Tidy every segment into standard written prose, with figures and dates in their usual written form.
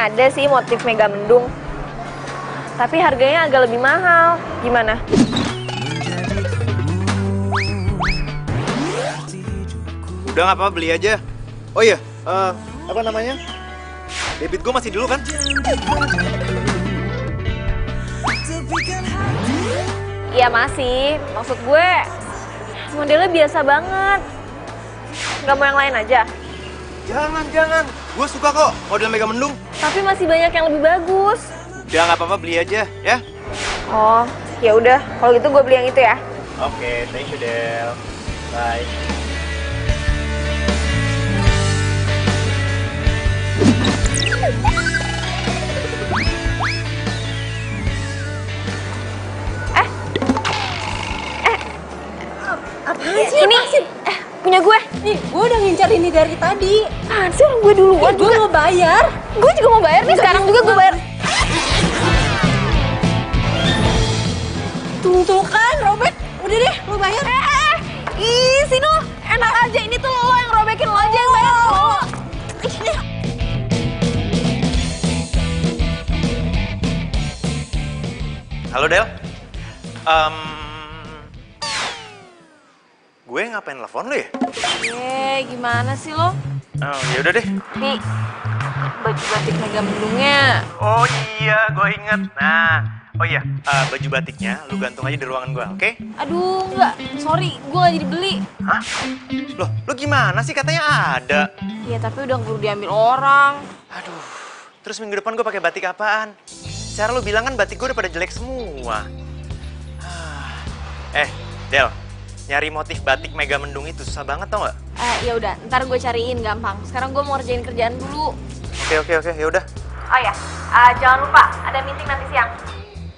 ada sih motif mega mendung. Tapi harganya agak lebih mahal. Gimana? Udah nggak apa-apa, beli aja. Oh iya, apa namanya? Debit gue masih dulu kan? Iya masih. Maksud gue modelnya biasa banget. Nggak mau yang lain aja? Jangan. Gue suka kok model Mega Mendung. Tapi masih banyak yang lebih bagus. Udah nggak apa-apa, beli aja ya. Oh, ya udah. Kalau gitu gue beli yang itu ya. Oke, thank you Del. Bye. Ini punya gue. Nih, gue udah ngincar ini dari tadi. Apaan sih, orang gue duluan Gue mau bayar. Gue juga mau bayar nih, sekarang juga gue bayar. Tuh kan, robek. Udah deh, lo bayar. Ih, Sino, enak aja. Ini tuh lo yang robekin, lo aja yang bayar. Lo. Halo Del. Gue ngapain telepon lo ya? Gimana sih lo? Oh, ya udah deh. Nih, baju batik mega mendungnya. Oh iya, gue inget. Nah, oh iya, baju batiknya lu gantung aja di ruangan gue, oke? Aduh, enggak. Sorry, gue gak jadi beli. Hah? Loh, lu gimana sih? Katanya ada. Ya, tapi udah keburu diambil orang. Aduh, terus minggu depan gue pakai batik apaan? Secara lu bilang kan batik gue udah pada jelek semua. Del, nyari motif batik Mega Mendung itu susah banget tau gak? Ya udah, ntar gue cariin gampang. Sekarang gue mau ngerjain kerjaan dulu. Oke, ya udah. Oh ya, jangan lupa ada meeting nanti siang.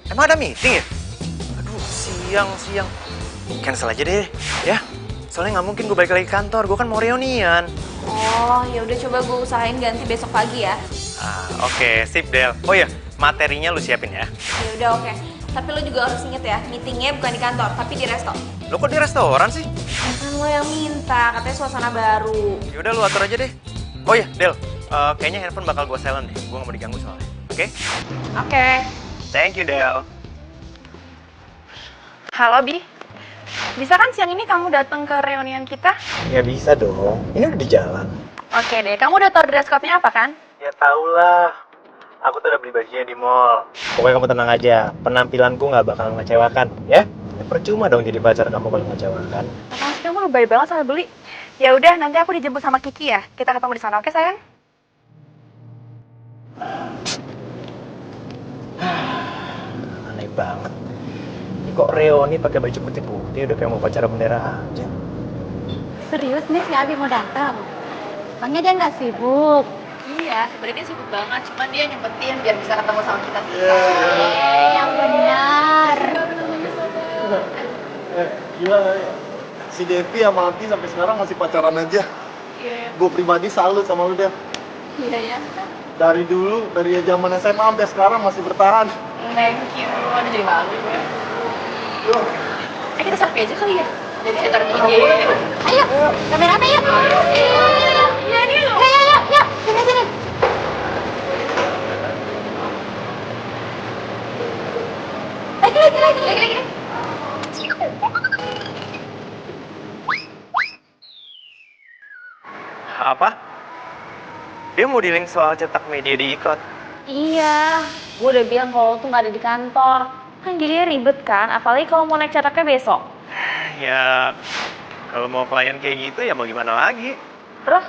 Emang ada meeting ya? Aduh, siang. Cancel aja deh, ya. Soalnya nggak mungkin gue balik lagi ke kantor, gue kan mau reunian. Oh, ya udah coba gue usahain ganti besok pagi ya. Oke, sip Del. Oh ya, materinya lu siapin ya. Ya udah oke. Tapi lo juga harus inget ya, meetingnya bukan di kantor, tapi di resto. Lo kok di restoran sih? Kan lo yang minta, katanya suasana baru. Ya udah lu atur aja deh. Oh ya, Del. Kayaknya handphone bakal gue silent deh. Gue nggak mau diganggu soalnya. Oke? Oke. Thank you, Del. Halo, Bi. Bisa kan siang ini kamu datang ke reunian kita? Ya bisa dong. Ini udah di jalan. Oke deh, kamu udah tahu dress code-nya apa kan? Ya tau lah. Aku tuh udah beli bajunya di mall. Pokoknya kamu tenang aja. Penampilanku nggak bakal mengecewakan, ya? Percuma dong jadi pacar kamu kalau mengecewakan. Makasih, kamu lu baik banget sama beli. Ya udah, nanti aku dijemput sama Kiki ya. Kita ketemu di sana, oke sayang? Aneh banget. Ini kok reuni pakai baju putih-putih udah kayak mau pacaran bendera aja. Serius nih si Abi mau datang? Emangnya dia nggak sibuk? Iya, sebenarnya dia sibuk banget. Cuman dia nyempetin biar bisa ketemu sama kita. Yang benar. Gila, si Devi sama Anti sampai sekarang masih pacaran aja. Iya. Gue pribadi salut sama lu, Dev. Iya ya. Dari dulu, dari zaman SMA sampai sekarang masih bertahan. Thank you. Aduh jadi malu gue. Yuk. Kita selfie aja kali ya? Jadi kita IG. Ayo, kamera yuk. Iya, ini loh. Yuk. Sini. Lagi. Apa? Dia mau di-link soal cetak media di ikot. Iya, gue udah bilang kalau lo tuh gak ada di kantor. Kan jadinya ribet kan, apalagi kalau mau naik cetaknya besok. Ya, kalau mau klien kayak gitu ya mau gimana lagi? Terus?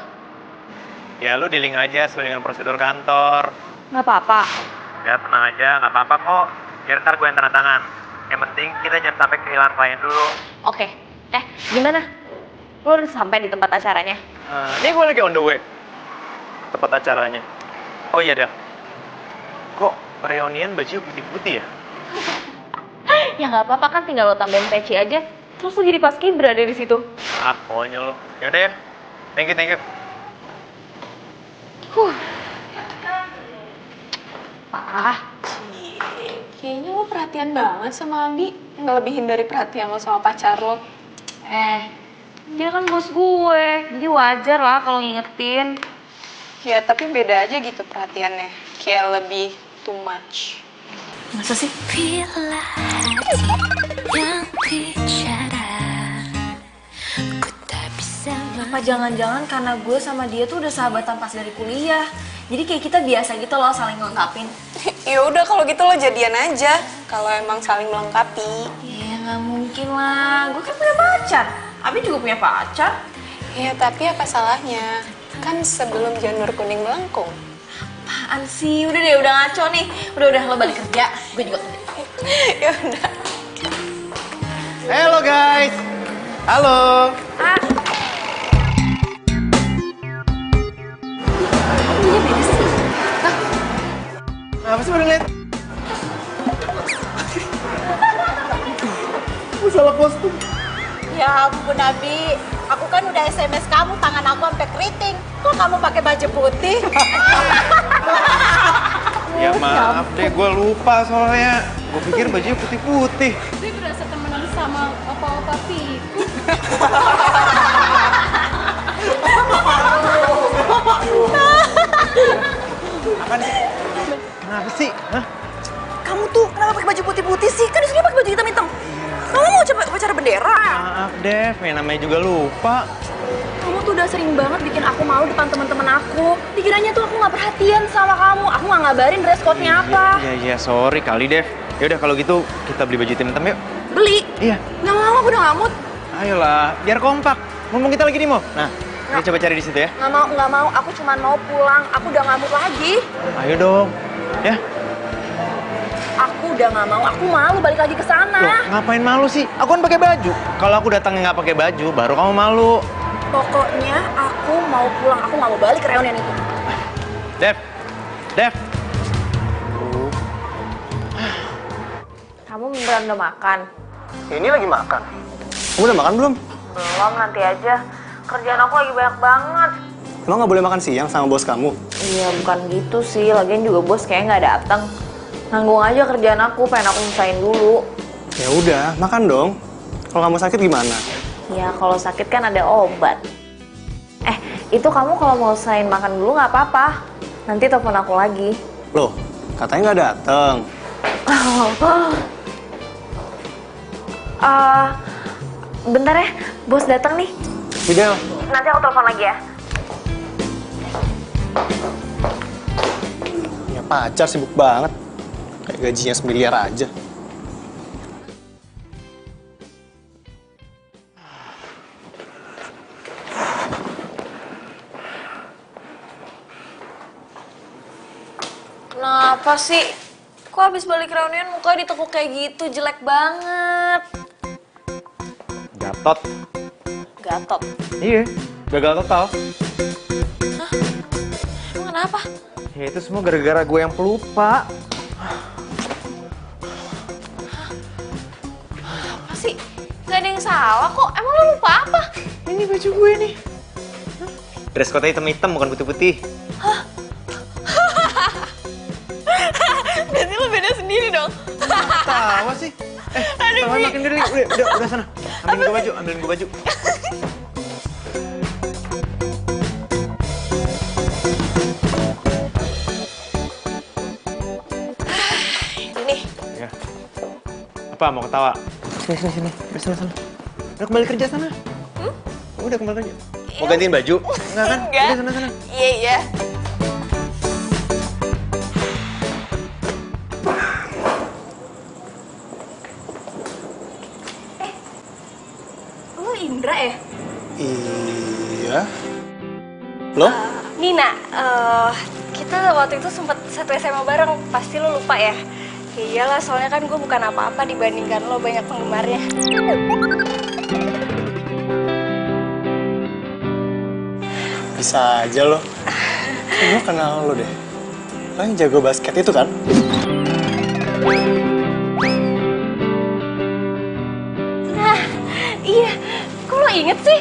Ya lu di-link aja sesuai dengan prosedur kantor. Gak apa-apa. Ya tenang aja, nggak apa-apa kok. Biar ntar gue yang tanda tangan. Yang penting kita jangan sampai kehilangan klien dulu. Oke, gimana? Lo udah sampai di tempat acaranya? Ini gue lagi on the way. Tempat acaranya. Oh iya Del. Kok reunian baju putih-putih ya? Ya nggak apa-apa kan, tinggal lo tambahin peci aja. Terus lo jadi paskibra ada di situ. Pokoknya lo. Yaudah ya. Thank you. Parah. Kayaknya lo perhatian banget sama Abi. Nggak lebihin dari perhatian lo sama pacar lo. Dia kan bos gue, jadi wajar lah kalau ngingetin. Ya, tapi beda aja gitu perhatiannya. kayak lebih too much. Masa sih? Bila hati yang bicara, ku tak bisa Apa jangan-jangan karena gue sama dia tuh udah sahabatan pas dari kuliah. Jadi kayak kita biasa gitu loh saling ngelengkapin. Ya udah kalau gitu lo jadian aja. Kalau emang saling melengkapi. Ya nggak mungkin lah, gue kan punya pacar. Abi juga punya pacar. Ya tapi apa salahnya? Kan sebelum janur kuning melengkung. Apaan sih? Udah deh, udah ngaco nih. Udah lo balik kerja, gue juga kerja. Ya udah. Halo guys. Halo. Ah, Apa sih baru lihat? Gue salah kostum. Ya ampun Abi, aku kan udah SMS kamu, tangan aku sampai keriting. Kok kamu pakai baju putih? Ya maaf deh, gue lupa soalnya. Gue pikir bajunya putih-putih. Gue berasa temenan sama opa-opa Piku. Apa nih? Kenapa sih? Hah? Kamu tuh kenapa pakai baju putih-putih sih? Kan di sini pakai baju hitam-hitam. Kamu mau coba upacara bendera? Maaf Dev, ya namanya juga lupa. kamu tuh udah sering banget bikin aku malu depan teman-teman aku. Dikiranya tuh aku nggak perhatian sama kamu. Aku nggak ngabarin dress code-nya apa. Iya, sorry kali Dev. Ya udah kalau gitu kita beli baju tim-tim yuk. Beli? Iya. Nggak mau, aku udah nggak mood. Ayolah, biar kompak. Mumpung kita lagi di mall. Nah, ini coba cari di situ ya. Nggak mau. Aku cuma mau pulang. Aku udah nggak mood lagi. Ayo dong. Ya. Aku udah nggak mau. Aku malu balik lagi ke Loh, sana. ngapain malu sih? Aku kan pakai baju. Kalau aku datangnya nggak pakai baju, baru kamu malu. Pokoknya aku mau pulang. Aku nggak mau balik ke reunian itu. Dev. Kamu beneran udah makan? Ini lagi makan. Kamu udah makan belum? Belum, nanti aja. Kerjaan aku lagi banyak banget. Emang nggak boleh makan siang sama bos kamu? Iya, bukan gitu sih. Lagian juga bos kayaknya nggak datang. Nanggung aja kerjaan aku, pengen aku nyelesain dulu. Ya udah, makan dong. Kalau kamu sakit gimana? Ya, kalau sakit kan ada obat. Itu kamu kalau mau selesaiin makan dulu nggak apa-apa. Nanti telepon aku lagi. Loh, katanya nggak dateng. Bentar ya, bos datang nih. Fidel. Nanti aku telepon lagi ya. Ya pacar sibuk banget. Kayak gajinya semiliar aja. Kenapa sih? Kok habis balik reunian muka ditekuk kayak gitu, jelek banget. Gatot. Gatot. Iya, gagal total. Emang kenapa? Ya itu semua gara-gara gue yang pelupa. Apa sih? Gak ada yang salah kok. Emang lo lupa apa? Ini baju gue nih. Dress code hitam-hitam bukan putih-putih. Berarti lo beda sendiri dong. Tawa sih. Tawa makin gede. Udah sana. Ambilin gue baju. Ini. Ya. Apa mau ketawa? Sini. Udah sana. Udah kembali kerja sana. Udah kembali kerja. Mau gantiin baju? Enggak kan? Enggak. Udah sana. Iya. Lo Indra ya? Iya. Loh? Nina, kita waktu itu sempet satu SMA bareng, pasti lo lupa ya? Ya iyalah, soalnya kan gue bukan apa-apa dibandingkan lo banyak penggemarnya. Bisa aja lo. Gue kenal lo deh. Lo yang jago basket itu kan? Nah, iya. Kok lo inget sih?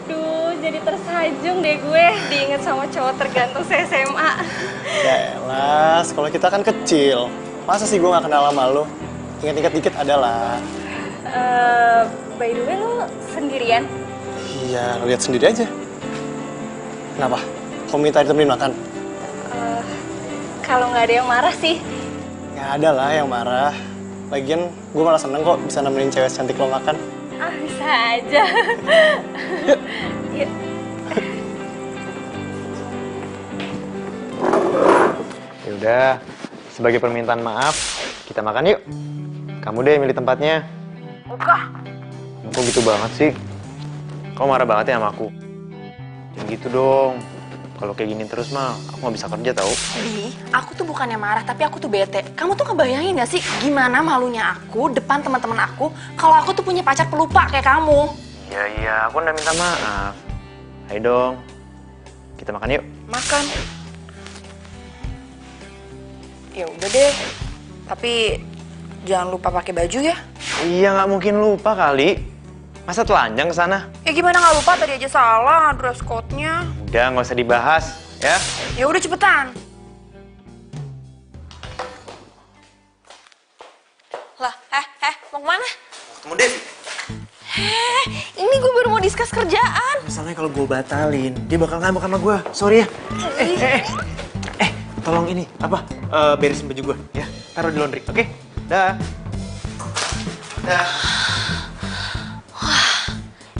Duh, jadi tersajung deh gue diinget sama cowok tergantung se-SMA. Ya elah, sekolah kita kan kecil. Masa sih gue gak kenal sama lo? Ingat-ingat dikit adalah. By the way, lo sendirian? Iya, lo lihat sendiri aja. Kenapa? Kau minta ditemenin makan? kalau nggak ada yang marah sih. Ya ada lah yang marah. Lagian gue malah seneng kok bisa nemenin cewek cantik lo makan. Ah, bisa aja. Yuk. Yaudah, sebagai permintaan maaf, kita makan yuk. Kamu deh milih tempatnya. Kok gitu banget sih? Kamu marah banget ya sama aku? Jangan gitu dong. Kalau kayak gini terus mah, aku nggak bisa kerja tau. Bi, aku tuh bukannya marah, tapi aku tuh bete. Kamu tuh ngebayangin gak sih gimana malunya aku depan teman-teman aku kalau aku tuh punya pacar pelupa kayak kamu? Iya, aku udah minta maaf. Ayo dong, kita makan yuk. Makan. Ya udah deh, tapi jangan lupa pakai baju ya. Iya, nggak mungkin lupa kali. Masa telanjang ke sana? Ya gimana nggak lupa, tadi aja salah dress code-nya. Udah, nggak usah dibahas, ya. Ya udah cepetan. Lah, mau kemana? Ketemu Devi. Ini gue baru mau discuss kerjaan. Masalahnya kalau gue batalin, dia bakal ngambek sama gue. Sorry ya. Tolong ini, beresin baju gue, ya. Taruh di laundry, oke? Dah. Dah.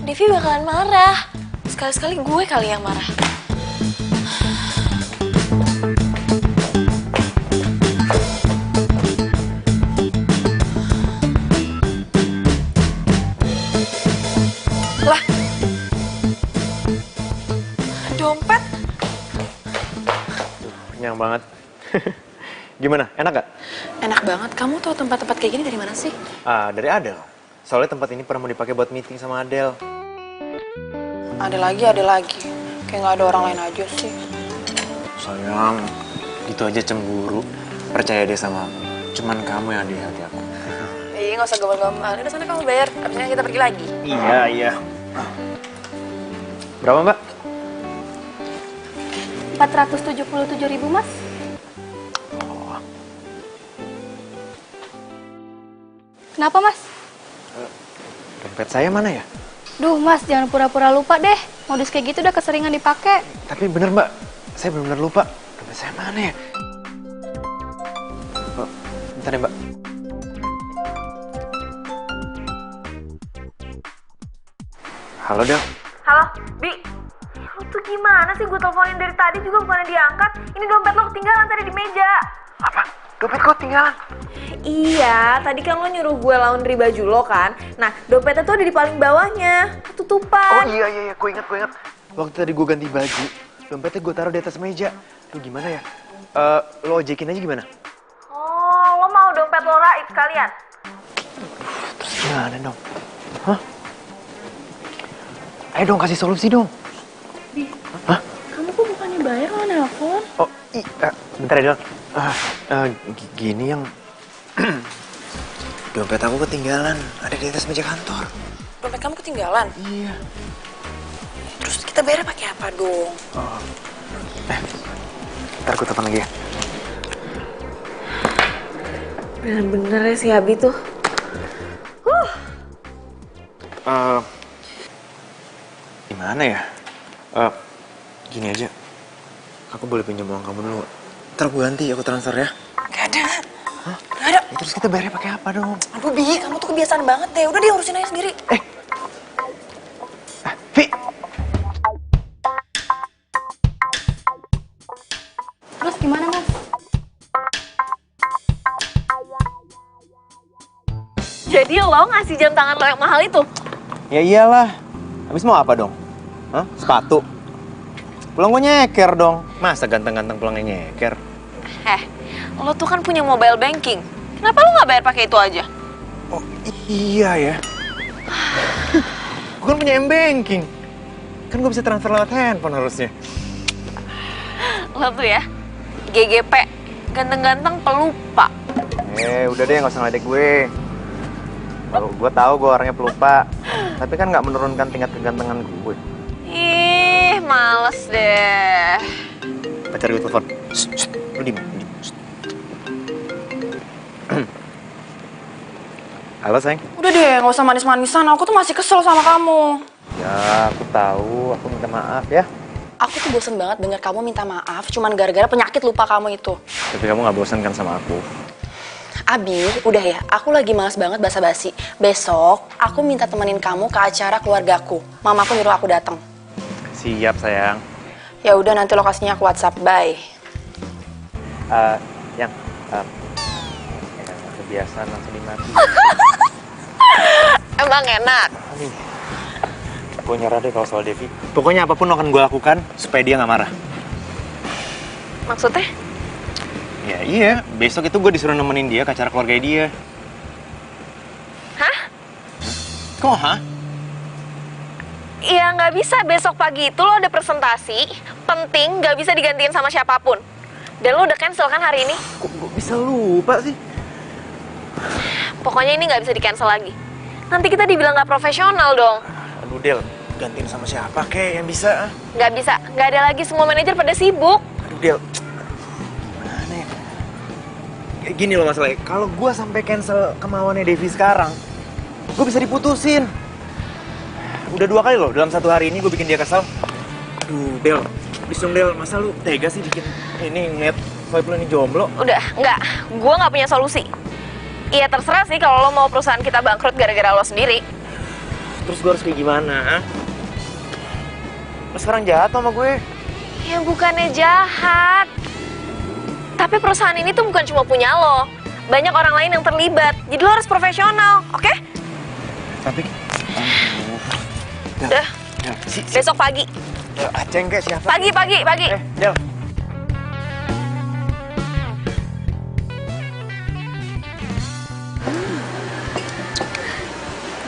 Devi bakalan marah. Sekali-sekali gue kali yang marah. Lah. Dompet. Kenyang banget. Gimana? Enak gak? Enak banget. Kamu tahu tempat-tempat kayak gini dari mana sih? Dari Adele. Soalnya tempat ini pernah mau dipakai buat meeting sama Adele. Ada lagi. Kayak nggak ada orang lain aja sih. Sayang, gitu aja cemburu. Percaya deh sama aku. Cuman kamu yang ada di hati aku. Iya, nggak usah gombal-gombal. Udah sana kamu bayar. Abisnya kita pergi lagi. Iya. Berapa, Mbak? 477.000, Mas. Kenapa, Mas? Dompet saya mana ya? Duh, Mas, jangan pura-pura lupa deh. Modus kayak gitu udah keseringan dipakai. Tapi bener, Mbak. Saya benar-benar lupa. Dompet saya mana ya? Oh, bentar ya, Mbak. Halo, Del. Halo, Bi. Lu tuh gimana sih? Gue teleponin dari tadi juga bukannya diangkat. Ini dompet lo ketinggalan tadi di meja. Apa? Dompet kok ketinggalan? Iya, tadi kan lo nyuruh gue laundry baju lo kan. Nah, dompetnya tuh ada di paling bawahnya, ketutupan. Oh iya, gue ingat. Waktu tadi gue ganti baju, dompetnya gue taruh di atas meja. Lu gimana ya? Lo ojekin aja gimana? Oh, lo mau dompet lo raib sekalian? Terus gimana dong? Hah? Ayo dong, kasih solusi dong. Hah? Kamu kok bukannya bayar lo nelfon? Oh, bentar ya, Del. Gini yang... Dompet aku ketinggalan, ada di atas meja kantor. Dompet kamu ketinggalan? Iya. Terus kita bayar pakai apa dong? Oh. Ntar gue telepon lagi ya. Bener-bener ya si Abi tuh. Gimana ya? Gini aja. Aku boleh pinjam uang kamu dulu. Ntar gue ganti, aku transfer ya. Gak ada. Hah? Gak ada. Ya, terus kita bayarnya pakai apa dong? Aduh, Bi, kamu tuh kebiasaan banget deh. Udah dia urusin aja sendiri. Vi! Terus gimana, Mas? Jadi lo ngasih jam tangan lo yang mahal itu? Ya iyalah. Habis mau apa dong? Hah? Sepatu? Pulang gue nyeker dong. Masa ganteng-ganteng pulangnya nyeker? Lo tuh kan punya mobile banking. Kenapa lo nggak bayar pakai itu aja? Oh iya ya. Gue kan punya M-Banking. Kan gue bisa transfer lewat handphone harusnya. Lo tuh ya, GGP, ganteng-ganteng pelupa. Udah deh, nggak usah ngeledek gue. Gue tahu gue orangnya pelupa. Tapi kan nggak menurunkan tingkat kegantengan gue. Ih, males deh. Pacar gue telepon. Lu diem. Halo, sayang. Udah deh, nggak usah manis-manisan. Aku tuh masih kesel sama kamu. Ya, aku tahu. Aku minta maaf ya. aku tuh bosen banget denger kamu minta maaf cuman gara-gara penyakit lupa kamu itu. Tapi kamu nggak bosan kan sama aku? Abi, udah ya, aku lagi males banget basa-basi. Besok, aku minta temenin kamu ke acara keluargaku. Mamaku nyuruh aku datang. Siap, sayang. Ya udah, nanti lokasinya aku WhatsApp. Bye. Yang kebiasaan langsung dimati. Emang enak? Gue nyerah deh kalau soal Devi. Pokoknya apapun akan gue lakukan supaya dia nggak marah. Maksudnya? Ya iya, besok itu gue disuruh nemenin dia ke acara keluarga dia. Hah? Kok hah? Iya nggak bisa, besok pagi itu lo ada presentasi penting, nggak bisa digantiin sama siapapun. Dan lo udah cancel kan hari ini? Kok gue bisa lupa sih? Pokoknya ini nggak bisa di-cancel lagi. Nanti kita dibilang nggak profesional dong. Aduh Del, gantiin sama siapa kek yang bisa? Nggak bisa, nggak ada lagi, semua manajer pada sibuk. Aduh Del, gimana ya? Kayak gini loh masalahnya, kalau gue sampai cancel kemauannya Devi sekarang, gue bisa diputusin. Udah 2 kali loh, dalam 1 hari ini gue bikin dia kesel. Aduh Del, please dong Del, masa lu tega sih bikin ini ngeliat vibe lu ini jomblo? Udah, nggak, gue nggak punya solusi. Iya terserah sih kalau lo mau perusahaan kita bangkrut gara-gara lo sendiri. Terus gue harus kayak gimana? Ha? Lo sekarang jahat sama gue? Ya bukannya jahat. Tapi perusahaan ini tuh bukan cuma punya lo. Banyak orang lain yang terlibat. Jadi lo harus profesional, oke? Tapi... Udah, besok pagi. Aceng kayak siapa? Pagi. Del.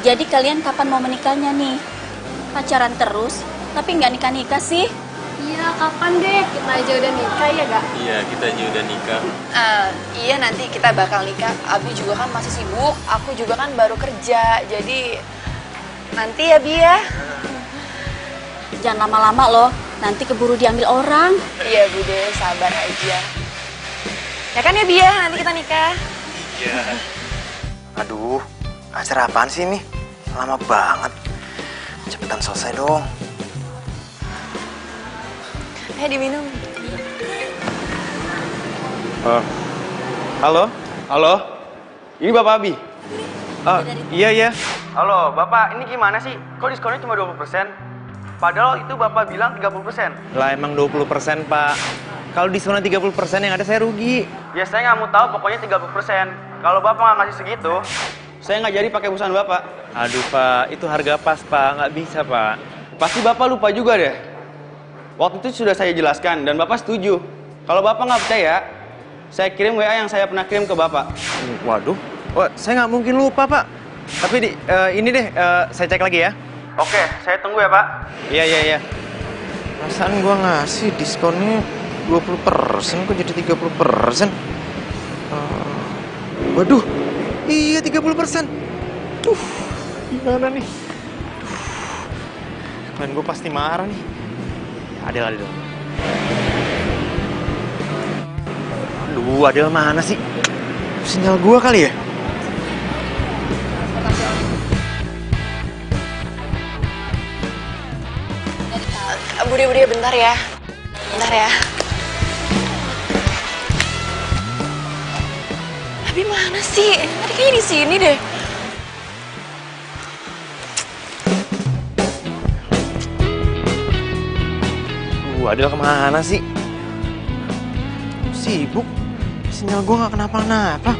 Jadi kalian kapan mau menikahnya nih? Pacaran terus, tapi nggak nikah-nikah sih? Iya, kapan deh? Kita aja udah nikah ya gak? Iya, kita aja udah nikah. Iya, nanti kita bakal nikah. Abi juga kan masih sibuk, aku juga kan baru kerja. Jadi nanti ya Bi ya. Jangan lama-lama loh, nanti keburu diambil orang. Iya Bude, sabar aja. Ya kan ya Bi ya, nanti kita nikah. Iya. Aduh, acara apaan sih ini? Lama banget. Cepetan selesai dong. Diminum. Halo? Halo? Ini Bapak Abi? Iya. Halo, Bapak, ini gimana sih? Kok diskonnya cuma 20%? Padahal itu Bapak bilang 30%. Lah emang 20%, Pak. Kalau diskonnya 30% yang ada saya rugi. Ya saya nggak mau tahu, pokoknya 30%. Kalau Bapak nggak ngasih segitu, saya nggak jadi pakai perusahaan Bapak. Aduh, Pak, itu harga pas, Pak. Nggak bisa, Pak. Pasti Bapak lupa juga deh. Waktu itu sudah saya jelaskan dan Bapak setuju. Kalau Bapak nggak percaya, saya kirim WA yang saya pernah kirim ke Bapak. Waduh, saya nggak mungkin lupa, Pak. Tapi ini deh, saya cek lagi ya. Oke, saya tunggu ya, Pak. Iya. Perasaan gua ngasih diskonnya 20%, kok jadi 30%? Waduh, iya 30%. Gimana nih? Klien gue pasti marah nih. Adel. Aduh, Adel mana sih? Sinyal gua kali ya? Bude, bentar ya. Abi mana sih? Tadi kayaknya di sini deh. Adel kemana sih? Sibuk. Sinyal gue gak kenapa-napa.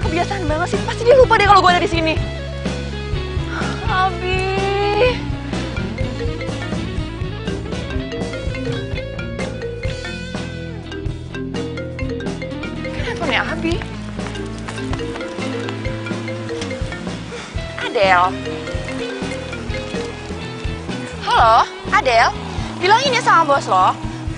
Kebiasaan banget sih, pasti dia lupa deh kalau gue ada di sini. Abi. Kenapa nih Abi? Adel. Halo, Adel. Bilangin ya sama bos lo,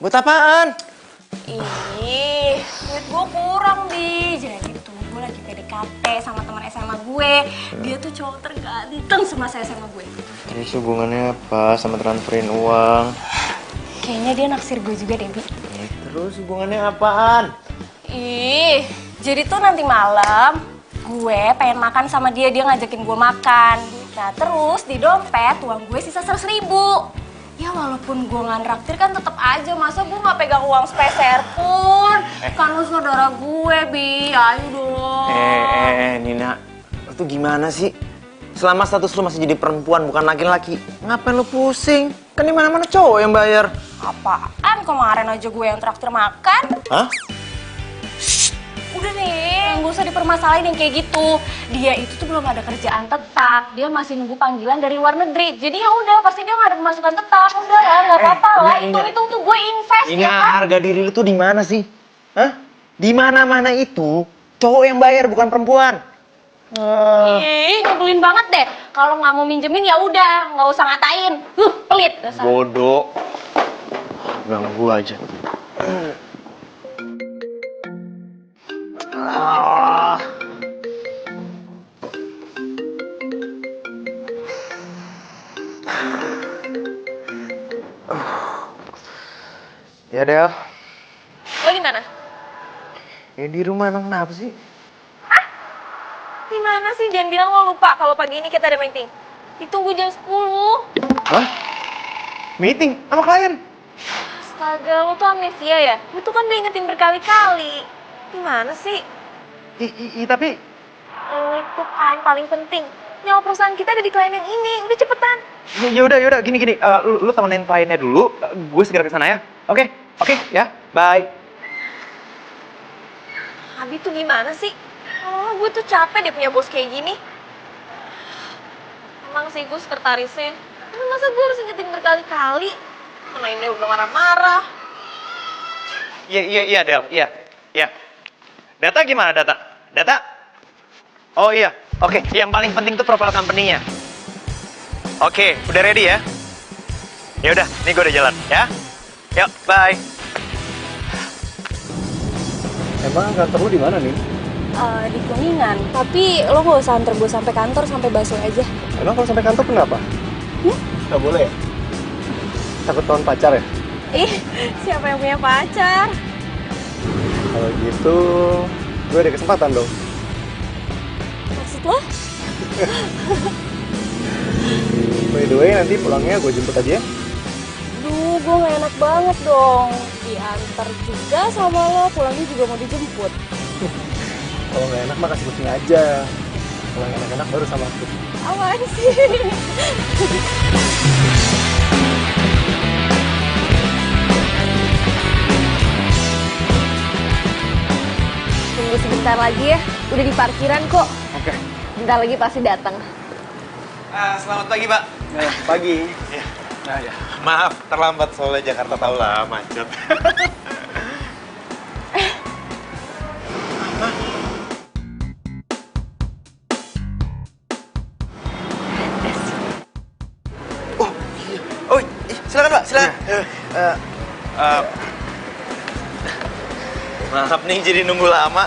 Buat apaan? Ih, duit gue kurang, Bi. Jadi tuh gue lagi PDKT sama teman SMA gue. Dia tuh cowok terganteng semasa SMA gue. Terus hubungannya apa sama transferin uang? Kayaknya dia naksir gue juga deh, Bi. Terus hubungannya apaan? Ih, jadi tuh nanti malam gue pengen makan sama dia ngajakin gue makan. Nah terus di dompet uang gue sisa 100.000. Ya walaupun gue nggak nraktir kan tetep aja, masa gue nggak pegang uang sepeser pun. Kan lu saudara gue, Bi, ayo dong. Nina, lu tuh gimana sih? Selama status lu masih jadi perempuan bukan laki-laki, ngapain lu pusing? Kan di mana-mana cowok yang bayar. Apaan? Kemarin aja gue yang traktir makan. Hah? Udah nih, nggak usah dipermasalahin yang kayak gitu. Dia itu tuh belum ada kerjaan tetap. Dia masih nunggu panggilan dari luar negeri. Jadi ya udah, pasti dia nggak ada pemasukan tetap. Udah lah, nggak apa-apa lah. Itu tuh gue invest Ini ya kan. harga diri lu tuh di mana sih? Hah? Di mana-mana itu cowok yang bayar bukan perempuan. Ih, nyebelin banget deh. Kalau nggak mau minjemin ya udah, nggak usah ngatain. Pelit. Dasar. Bodoh. Ganggu aja. Ya Del, Lo di mana? ya di rumah emang kenapa sih? Di mana sih? Jangan bilang lo lupa kalau pagi ini kita ada meeting. Ditunggu jam 10. Hah? Meeting sama klien? Astaga, lo tuh amnesia ya? Lo tuh kan udah ingetin berkali-kali. Gimana sih? Tapi Itu klien paling penting. Nyawa perusahaan kita ada di klien yang ini. Udah cepetan. ya udah gini. Lu temenin kliennya dulu, gue segera ke sana ya. Oke, ya. Bye. Abi tuh gimana sih? Oh, gue tuh capek deh punya bos kayak gini. Emang sih gue sekretarisnya. Tapi masa gue harus ingetin berkali-kali? Mana ini udah marah-marah. Iya, Del. Iya. Data gimana, Data? Oh iya. Oke, yang paling penting tuh profile company-nya. Oke, udah ready ya? Ya udah, nih gue udah jalan ya. Yuk, bye. Emang kantor lu di mana nih? Di Kuningan. Tapi lo nggak usah antar gue sampai kantor, sampai Busway aja. Emang kalau sampai kantor kenapa? Nggak boleh ya? Takut tahun pacar ya? Ih, siapa yang punya pacar? Kalau gitu, gue ada kesempatan dong. Maksud lo? By the way, nanti pulangnya gue jemput aja ya? Duh, gue gak enak banget dong. Diantar juga sama lo, pulangnya juga mau dijemput. Kalau nggak enak mah kasih kucing aja. Kalau yang enak-enak baru sama aku. Apaan sih? Tunggu sebentar lagi ya, udah di parkiran kok. Oke. Bentar lagi pasti datang. Selamat pagi, Pak. Pagi. Ya. Maaf, terlambat soalnya Jakarta tahu lah, macet. Oh, silakan Pak, silakan. Maaf nih jadi nunggu lama.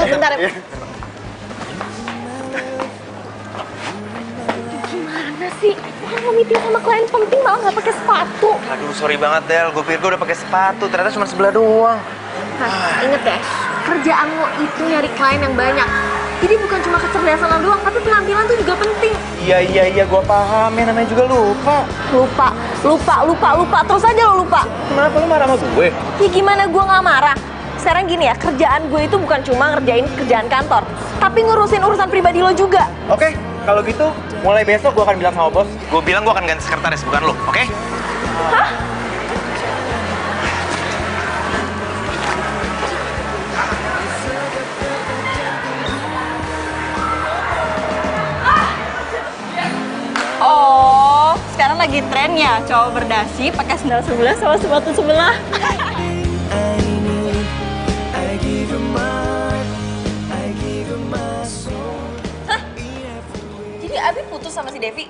Bentar. Iya. Gimana sih? Orang mau meeting sama klien penting malah nggak pakai sepatu. Aduh, sorry banget Del, gue pikir gue udah pakai sepatu, ternyata cuma sebelah doang. Nah, inget deh, kerjaan lo itu nyari klien yang banyak. Jadi bukan cuma kecerdasan lo doang, tapi penampilan tuh juga penting. Iya, gue paham, ya namanya juga lupa. Lupa. Terus aja lo lupa. Kenapa lu marah sama gue? Ya gimana gue nggak marah? Sekarang gini ya, kerjaan gue itu bukan cuma ngerjain kerjaan kantor, tapi ngurusin urusan pribadi lo juga. Oke, kalau gitu mulai besok gue akan bilang sama bos. Gue bilang gue akan ganti sekretaris, bukan lo, oke? Hah? Oh, lagi trennya cowok berdasi pakai sendal sebelah sama sepatu sebelah. Hah? Jadi Abi putus sama si Devi?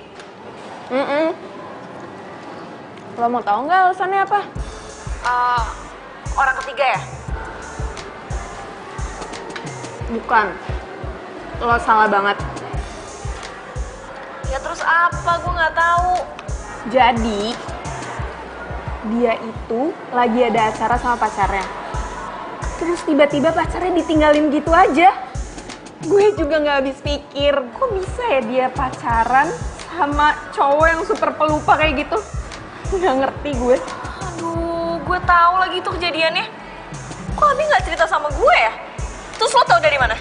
Lo mau tahu nggak alasannya apa? Orang ketiga ya? Bukan. Lo salah banget. Ya terus apa? Gue nggak tahu. Jadi, dia itu lagi ada acara sama pacarnya. Terus tiba-tiba pacarnya ditinggalin gitu aja. Gue juga nggak habis pikir, kok bisa ya dia pacaran sama cowok yang super pelupa kayak gitu? Nggak ngerti gue. Aduh, gue tahu lagi itu kejadiannya. Kok Abi nggak cerita sama gue ya? Terus lo tau dari mana?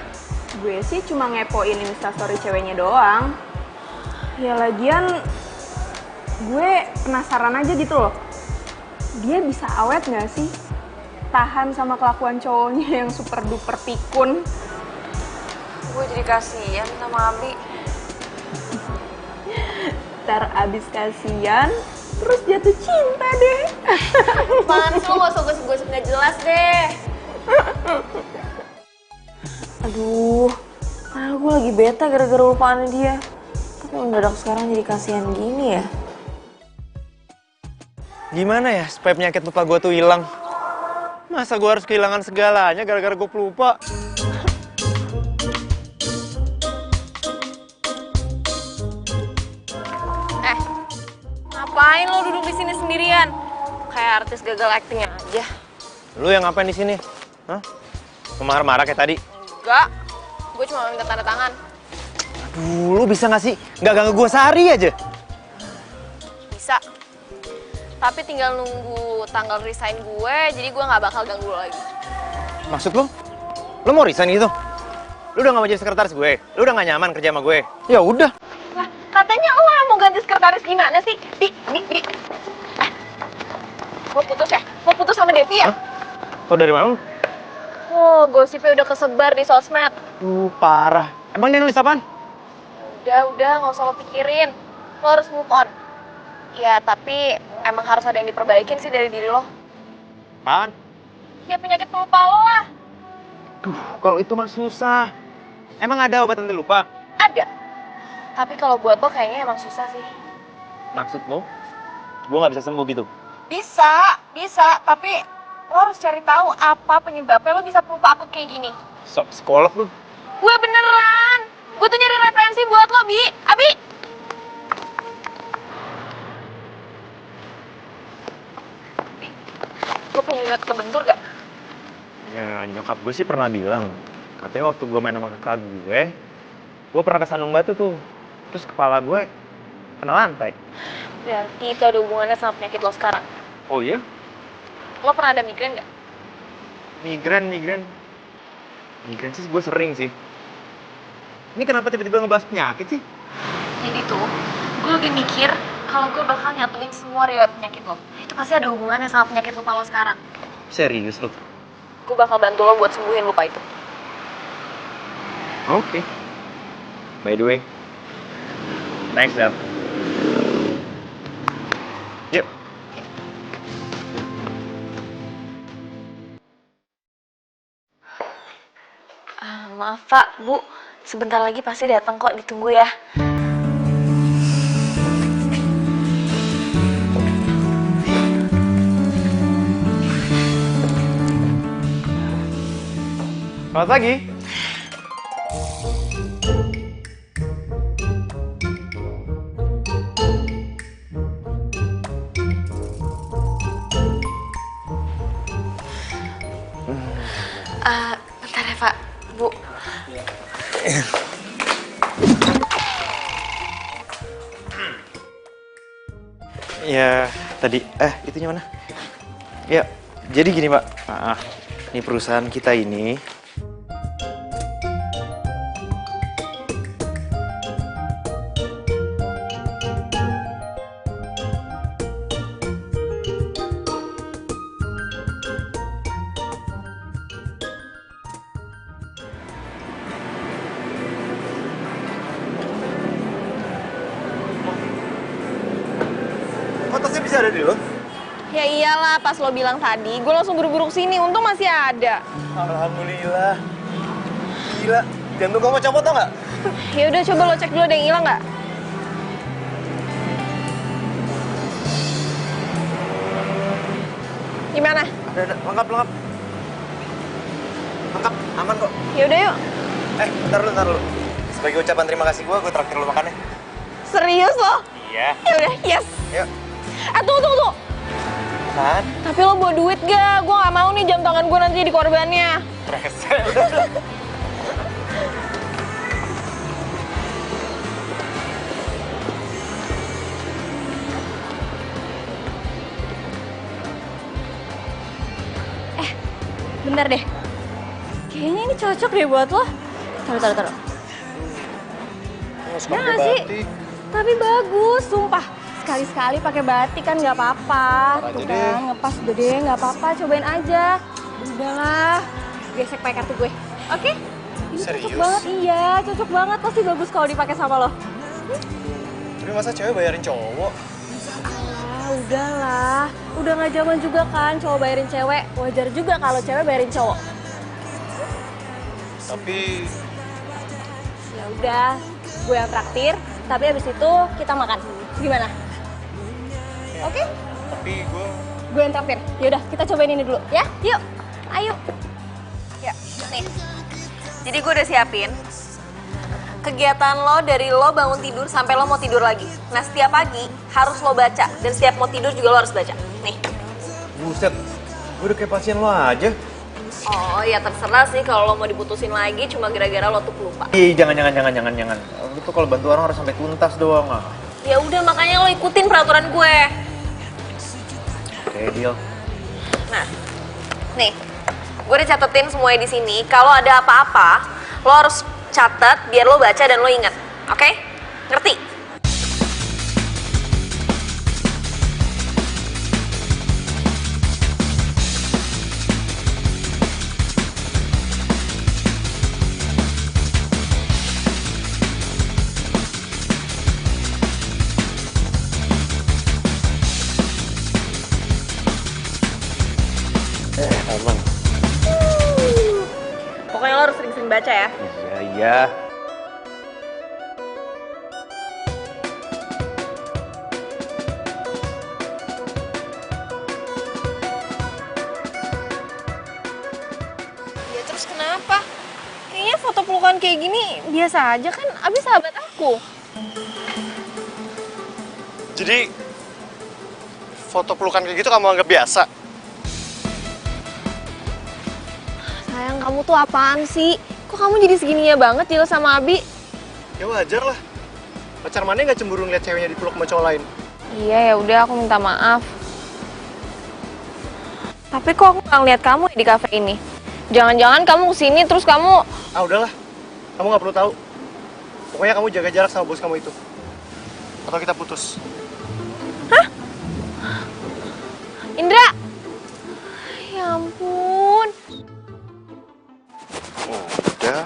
Gue sih cuma ngepoin instastory ceweknya doang. Ya lagian, gue penasaran aja gitu loh. Dia bisa awet nggak sih? Tahan sama kelakuan cowoknya yang super duper pikun. Gue jadi kasihan sama Abi. Ntar abis kasihan, terus jatuh cinta deh. Apaan sih lo gak usah gosip-gosip gak jelas deh. Aduh, malah gue lagi bete gara-gara lupaan dia. Tapi mendadak sekarang jadi kasihan gini ya. Gimana ya supaya penyakit lupa gue tuh hilang? Masa gue harus kehilangan segalanya gara-gara gue pelupa? Ngapain lo duduk di sini sendirian? Kayak artis gagal acting aja. Lu yang ngapain di sini? Hah? Marah-marah kayak tadi? Enggak, gue cuma minta tanda tangan. Aduh, lu bisa nggak sih nggak ganggu gue sehari aja? Bisa. Tapi tinggal nunggu tanggal resign gue, jadi gue nggak bakal ganggu lo lagi. Maksud lu? Lu mau resign gitu? Lu udah nggak mau jadi sekretaris gue? Lu udah nggak nyaman kerja sama gue? Ya udah. Katanya lo yang mau ganti sekretaris gimana sih? Di. Mau putus ya? Mau putus sama Devi ya? Tau dari mana lu? Oh, gosipnya udah kesebar di sosmed. Parah. Emang dia nulis apaan? Udah, nggak usah lo pikirin. Lo harus move on. Ya, tapi emang harus ada yang diperbaikin sih dari diri lo. Apaan? Ya penyakit pelupa lo lah. Kalau itu mah susah. Emang ada obat anti lupa? Ada. Tapi kalau buat lo kayaknya emang susah sih. Maksud lo? Gue nggak bisa sembuh gitu? Bisa. Tapi lo harus cari tahu apa penyebabnya lo bisa pelupa akut kayak gini. Sok psikolog lu. Gue beneran. Gue tuh nyari referensi buat lo, Bi. Abi. Lo punya lihat kebentur gak? Ya nyokap gue sih pernah bilang. Katanya waktu gue main sama kakak gue pernah kesandung batu tuh. Terus kepala gue kena lantai. Berarti itu ada hubungannya sama penyakit lo sekarang. Oh iya? Lo pernah ada migrain gak? Migran sih gue sering sih. Ini kenapa tiba-tiba ngebahas penyakit sih? Jadi tuh, gue lagi mikir kalau gue bakal nyatuin semua riwayat penyakit lo. Itu pasti ada hubungannya sama penyakit lupa lo sekarang. Serius lo? Gue bakal bantu lo buat sembuhin lupa itu. Oke. By the way, thanks, Del. Yuk. Maaf Pak, Bu. Sebentar lagi pasti datang kok, ditunggu ya. Selamat pagi. Bentar ya Pak, Bu. Ya, tadi, itunya mana? Ya, jadi gini Pak. Ini perusahaan kita ini nggak ada di lo? Ya iyalah, pas lo bilang tadi, gue langsung buru-buru kesini. Untung masih ada. Alhamdulillah. Gila, jantung kamu copot tau nggak? Ya udah, coba lo cek dulu ada yang hilang nggak? Gimana? Ada, lengkap. Lengkap, aman kok. Ya udah yuk. Bentar lu. Sebagai ucapan terima kasih gue traktir lu makannya. Serius lo? Iya. Ya udah, yes. Yuk. Tunggu. Kan? Tapi lo bawa duit gak? Gue gak mau nih jam tangan gue nanti jadi korbannya. Rese, udah. Bentar deh. Kayaknya ini cocok deh buat lo. Taruh. Ya nggak sih? Tapi bagus, sumpah. Sekali-sekali pakai batik kan nggak apa-apa. Tuh kan, ngepas udah deh, nggak apa-apa. Cobain aja. Udahlah. Gesek pakai kartu gue. Oke? Ini cocok banget, iya. Cocok banget. Pasti bagus kalau dipakai sama lo. Tapi masa cewek bayarin cowok? Udahlah. Udah nggak zaman juga kan cowok bayarin cewek. Wajar juga kalau cewek bayarin cowok. Tapi... Ya udah, gue yang traktir. Tapi abis itu kita makan. Gimana? Oke? Tapi gue yang traktir. Yaudah, kita cobain ini dulu ya. Yuk, ayo. Ya, nih. Jadi gue udah siapin kegiatan lo dari lo bangun tidur sampai lo mau tidur lagi. Nah, setiap pagi harus lo baca dan setiap mau tidur juga lo harus baca. Nih. buset, gue udah kayak pasien lo aja. Oh, ya terserah sih kalau lo mau diputusin lagi cuma gara-gara lo tuh lupa. Ih, jangan. Lu tuh kalau bantu orang harus sampai tuntas doang. Ya udah, makanya lo ikutin peraturan gue. Oke, deal. Nah, nih, gue udah catetin semuanya di sini. Kalau ada apa-apa, lo harus catat biar lo baca dan lo inget. Oke? Ngerti? Aman. Pokoknya lo harus sering-sering baca ya. Iya. Ya terus kenapa? Kayaknya foto pelukan kayak gini biasa aja kan, Abi sahabat aku. Jadi, foto pelukan kayak gitu kamu anggap biasa? Sayang, kamu tuh apaan sih? Kok kamu jadi segininya banget jelas sama Abi? Ya wajar lah. Pacar mana nggak cemburu ngeliat ceweknya dipeluk sama cowok lain? Iya, ya udah aku minta maaf. Tapi kok aku nggak ngeliat kamu ya di kafe ini? Jangan-jangan kamu kesini terus kamu... Ah udahlah, kamu nggak perlu tahu. Pokoknya kamu jaga jarak sama bos kamu itu. Atau kita putus. Indra! Ya ampun. Udah.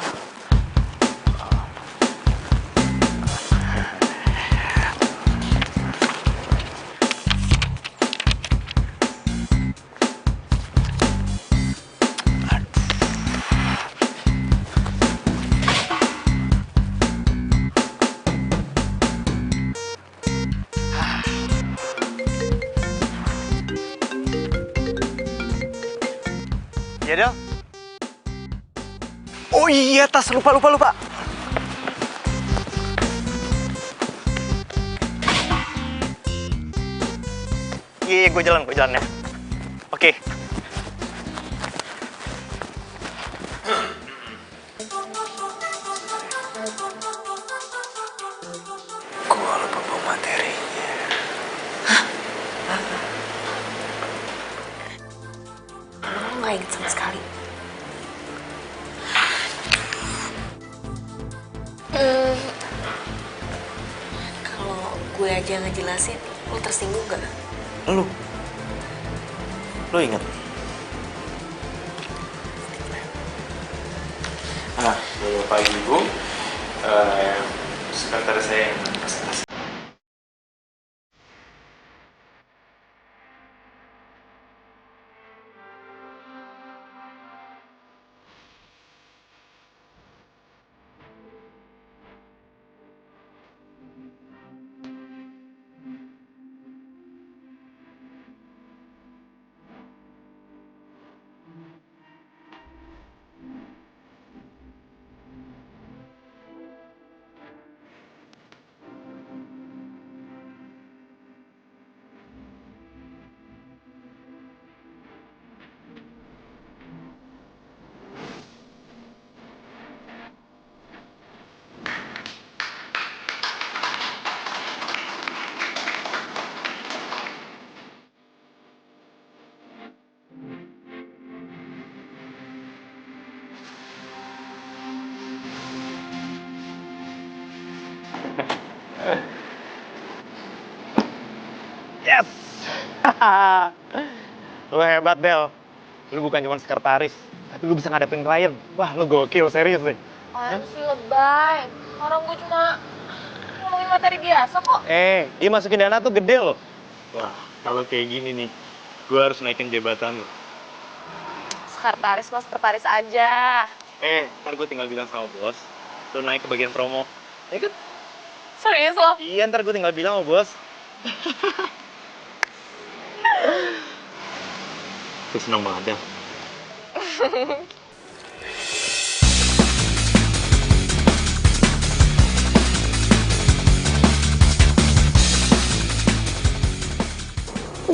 Iya, Del? Oh iya, tas. Lupa. Iya, gue jalan ya. Oke. Gua lupa bawa materinya. Lo nggak inget sama sekali. Kalau gue aja ngejelasin, lo tersinggung gak? Lu ingat? Selamat pagi Ibu. Sekretaris saya yang presentasi. Lu hebat, Del. Lu bukan cuma sekretaris, tapi lu bisa ngadepin klien. Wah, lu gokil, serius deh. Sih lebay. Orang gue cuma ngomongin materi biasa kok. Dia masukin dana tuh gede loh. Wah, kalau kayak gini nih, gue harus naikin jabatan lu. Sekretaris mas sekretaris aja. Ntar gue tinggal bilang sama bos, lu naik ke bagian promo. Ya kan? Serius lo? Iya, ntar gue tinggal bilang sama bos. Gue seneng banget, Del.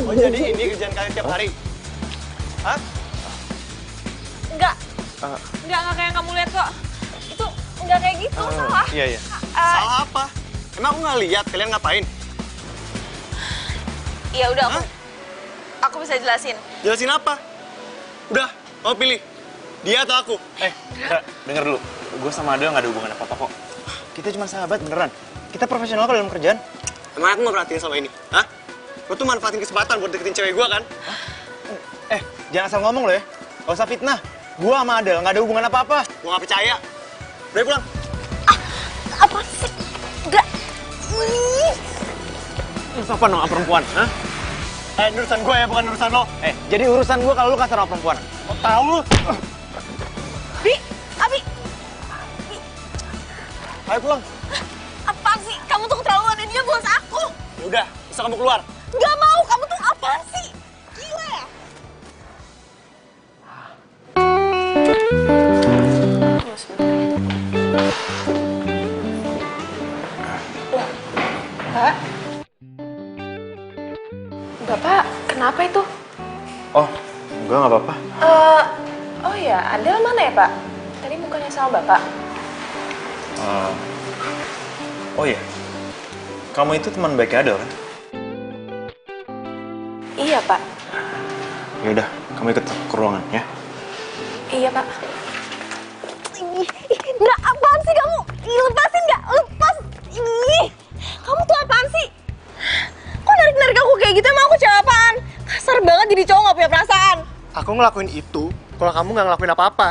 Oh jadi ini kerjaan kalian tiap hari? Hah? Enggak. Enggak kayak yang kamu lihat kok. Itu enggak kayak gitu, salah. Iya. Salah apa? Emang aku nggak lihat kalian ngapain? Ya udah aku bisa jelasin. Jelasin apa? Udah, mau pilih. Dia atau aku? Denger dulu. Gue sama Adel nggak ada hubungan apa-apa kok. Kita cuma sahabat beneran. Kita profesional kok dalam kerjaan. Emang aku nggak perhatiin sama ini? Hah? Lo tuh manfaatin kesempatan buat deketin cewek gue kan? Jangan asal ngomong lo ya. Gak usah fitnah. Gue sama Adel nggak ada hubungan apa-apa. Gue nggak percaya. Udah pulang. Apa sih? Enggak. Terus apa sama perempuan? Hah? Ini urusan gue ya, bukan urusan lo. Jadi urusan gue kalau lu kasar sama perempuan. Oh, tahu lu. Abi. Ayo pulang. Apa sih? Kamu tuh keterlaluan, dia bos aku. Ya udah, bisa kamu keluar. Nggak mau, kamu tuh apaan sih? Gila ya? Pak? Bapak, kenapa itu? Oh, enggak, nggak apa-apa. Oh ya, Adel mana ya, Pak? Tadi bukannya sama Bapak? Oh iya. Kamu itu teman baiknya Adel kan? Iya, Pak. Ya udah, kamu ikut ke ruangan ya. Iya, Pak. Nggak, apaan sih kamu? Lepasin nggak? Lepas. Kamu tuh apaan sih? Kok narik-narik aku kayak gitu? Emang aku cewek apaan? Kasar banget jadi cowok nggak punya perasaan. Aku ngelakuin itu kalau kamu nggak ngelakuin apa-apa.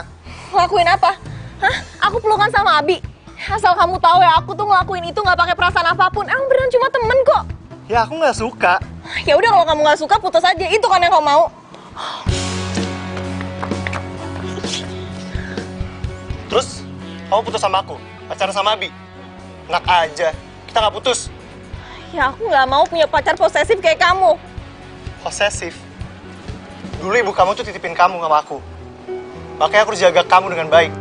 Ngelakuin apa? Hah? Aku pelukan sama Abi. Asal kamu tahu ya, aku tuh ngelakuin itu nggak pakai perasaan apapun. Emang beneran cuma temen kok. Ya aku nggak suka. Ya udah kalau kamu nggak suka putus aja. Itu kan yang kamu mau. Terus kamu putus sama aku, pacaran sama Abi. Enak aja, kita nggak putus. Ya aku nggak mau punya pacar posesif kayak kamu. Posesif. Dulu ibu kamu tuh titipin kamu sama aku. Makanya aku harus jaga kamu dengan baik.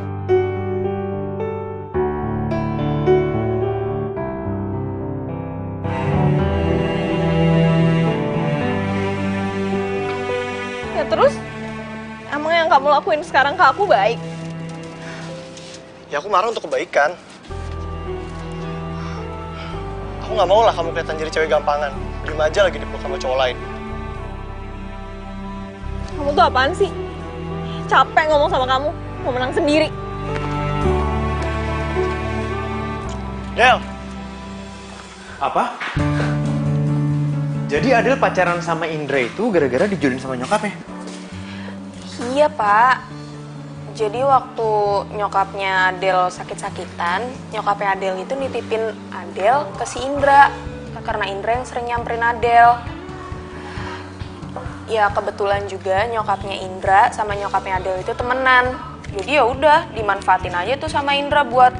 Ya terus, emang yang kamu lakuin sekarang ke aku baik? Ya aku marah untuk kebaikan. Aku nggak mau lah kamu kelihatan jadi cewek gampangan. Diem aja lagi dipeluk sama cowok lain. Kamu tuh apaan sih? Capek ngomong sama kamu, mau menang sendiri. Del, Apa? Jadi Adel pacaran sama Indra itu gara-gara dijodohin sama nyokapnya? Iya, Pak. Jadi waktu nyokapnya Adel sakit-sakitan, nyokapnya Adel itu nitipin Adel ke si Indra. Karena Indra yang sering nyamperin Adel. Ya kebetulan juga nyokapnya Indra sama nyokapnya Adel itu temenan. Jadi ya udah dimanfaatin aja tuh sama Indra buat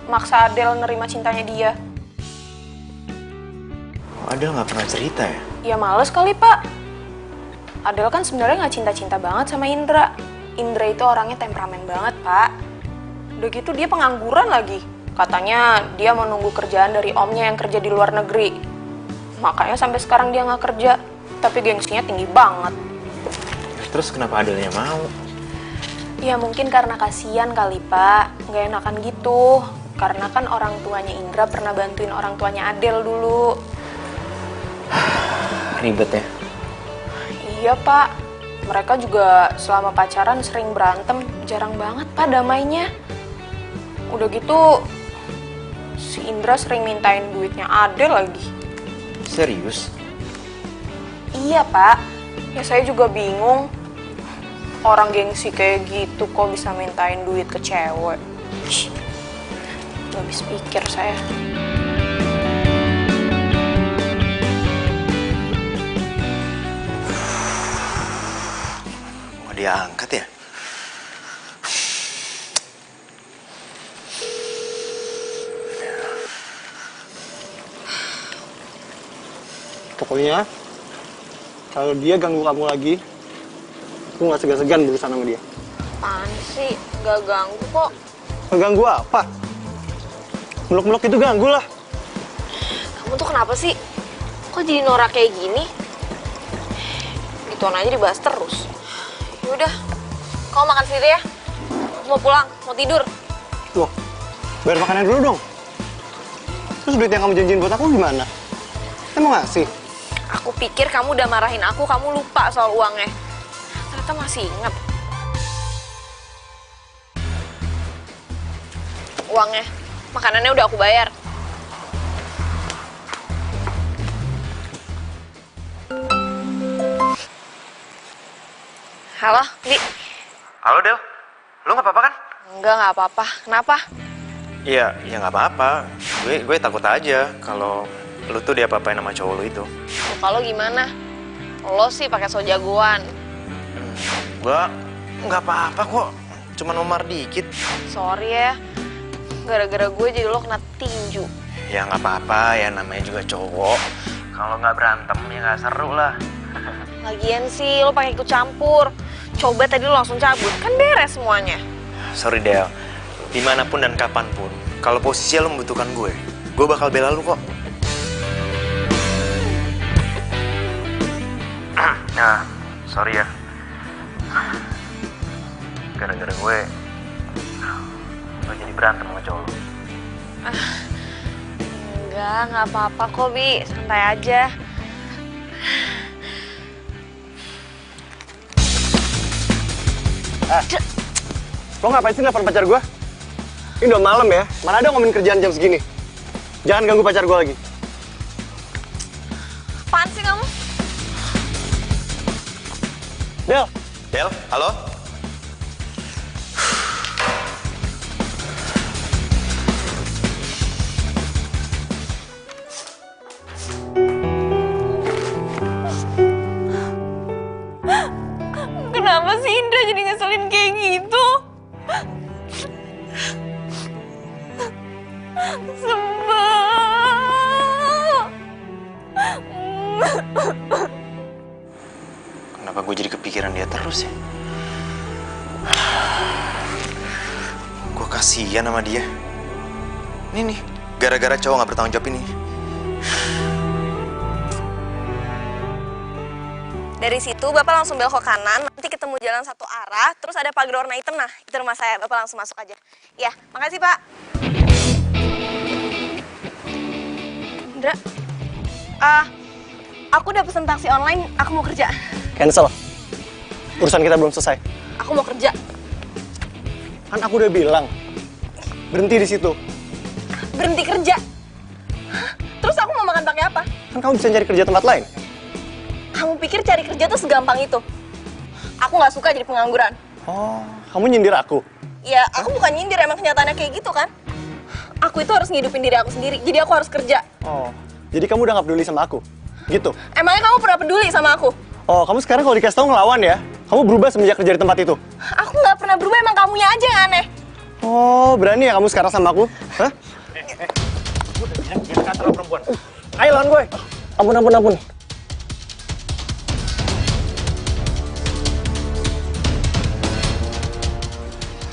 maksa Adel nerima cintanya dia. Adel nggak pernah cerita ya? Ya males kali, Pak. Adel kan sebenarnya nggak cinta-cinta banget sama Indra. Indra itu orangnya temperamen banget, Pak. Udah gitu dia pengangguran lagi. Katanya dia mau nunggu kerjaan dari omnya yang kerja di luar negeri. Makanya sampai sekarang dia nggak kerja. Tapi gengsinya tinggi banget. Terus kenapa Adelnya mau? Ya mungkin karena kasihan kali, Pak. Nggak enakan gitu. Karena kan orang tuanya Indra pernah bantuin orang tuanya Adel dulu. Ribet ya? Iya, Pak. Mereka juga selama pacaran sering berantem. Jarang banget, Pak, damainya. Udah gitu, si Indra sering mintain duitnya Adel lagi. Serius? Iya, Pak. Ya saya juga bingung. Orang gengsi kayak gitu kok bisa mintain duit ke cewek. Gak habis pikir saya. Mau dia angkat ya? Pokoknya, kalau dia ganggu kamu lagi, aku nggak segan-segan berurusan sama dia. Apaan sih? Gak ganggu kok. Ngeganggu apa? Meluk-meluk itu ganggu lah. Kamu tuh kenapa sih? Kok jadi norak kayak gini? Gituan aja dibahas terus. Yaudah, kamu makan sendiri ya. Aku mau pulang, mau tidur. Loh, bayar makannya dulu dong. Terus duit yang kamu janjiin buat aku gimana? Emang ngasih? Aku pikir kamu udah marahin aku, kamu lupa soal uangnya. Ternyata masih ingat. Uangnya, makanannya udah aku bayar. Halo, Bi. Halo Del, lu nggak apa-apa kan? Enggak apa-apa. Kenapa? Iya, ya nggak apa-apa. Gue takut aja kalau lu tuh diapa-apain sama cowok lu itu. Kalau gimana? Lo sih pakai so jagoan. Gua nggak apa-apa kok, cuman memar dikit. Sorry ya, gara-gara gue jadi lo kena tinju. Ya nggak apa-apa, ya namanya juga cowok. Kalau nggak berantem ya nggak seru lah. Lagian sih lo pakai ikut campur. Coba tadi lo langsung cabut, kan beres semuanya. Sorry Del, dimanapun dan kapanpun, kalau posisi lo membutuhkan gue bakal bela lu kok. Nah, sorry ya. Gara-gara gue jadi berantem sama cowok lu. Enggak apa-apa kok, Bi. Santai aja. Lo ngapain sih nelfon pacar gue? Ini udah malam ya, mana ada ngomongin kerjaan jam segini. Jangan ganggu pacar gue lagi. Apaan sih kamu? Del, halo? Kenapa sih Indra jadi ngeselin kayak gitu? Kenapa gue jadi kepikiran dia terus ya? Gue kasihan sama dia. Ini nih, gara-gara cowok gak bertanggung jawab ini. Dari situ Bapak langsung belok ke kanan, nanti ketemu jalan satu arah, terus ada pagar warna hitam, nah itu rumah saya, Bapak langsung masuk aja. Ya, makasih Pak. Indra, aku udah pesen taksi online, aku mau kerja. Cancel. Urusan kita belum selesai. Aku mau kerja. Kan aku udah bilang, berhenti di situ. Berhenti kerja? Hah? Terus aku mau makan pakai apa? Kan kamu bisa cari kerja tempat lain. Kamu pikir cari kerja tuh segampang itu? Aku nggak suka jadi pengangguran. Oh, kamu nyindir aku? Ya, aku bukan nyindir, emang kenyataannya kayak gitu kan? Aku itu harus ngidupin diri aku sendiri, jadi aku harus kerja. Oh, jadi kamu udah gak peduli sama aku? Gitu? Emangnya kamu pernah peduli sama aku? Oh, kamu sekarang kalau dikasih tau ngelawan ya? Kamu berubah semenjak kerja di tempat itu? Aku nggak pernah berubah, emang kamunya aja yang aneh. Oh, berani ya kamu sekarang sama aku? Hah? Jangan kata lo perempuan. Ayo lawan gue! Ampun.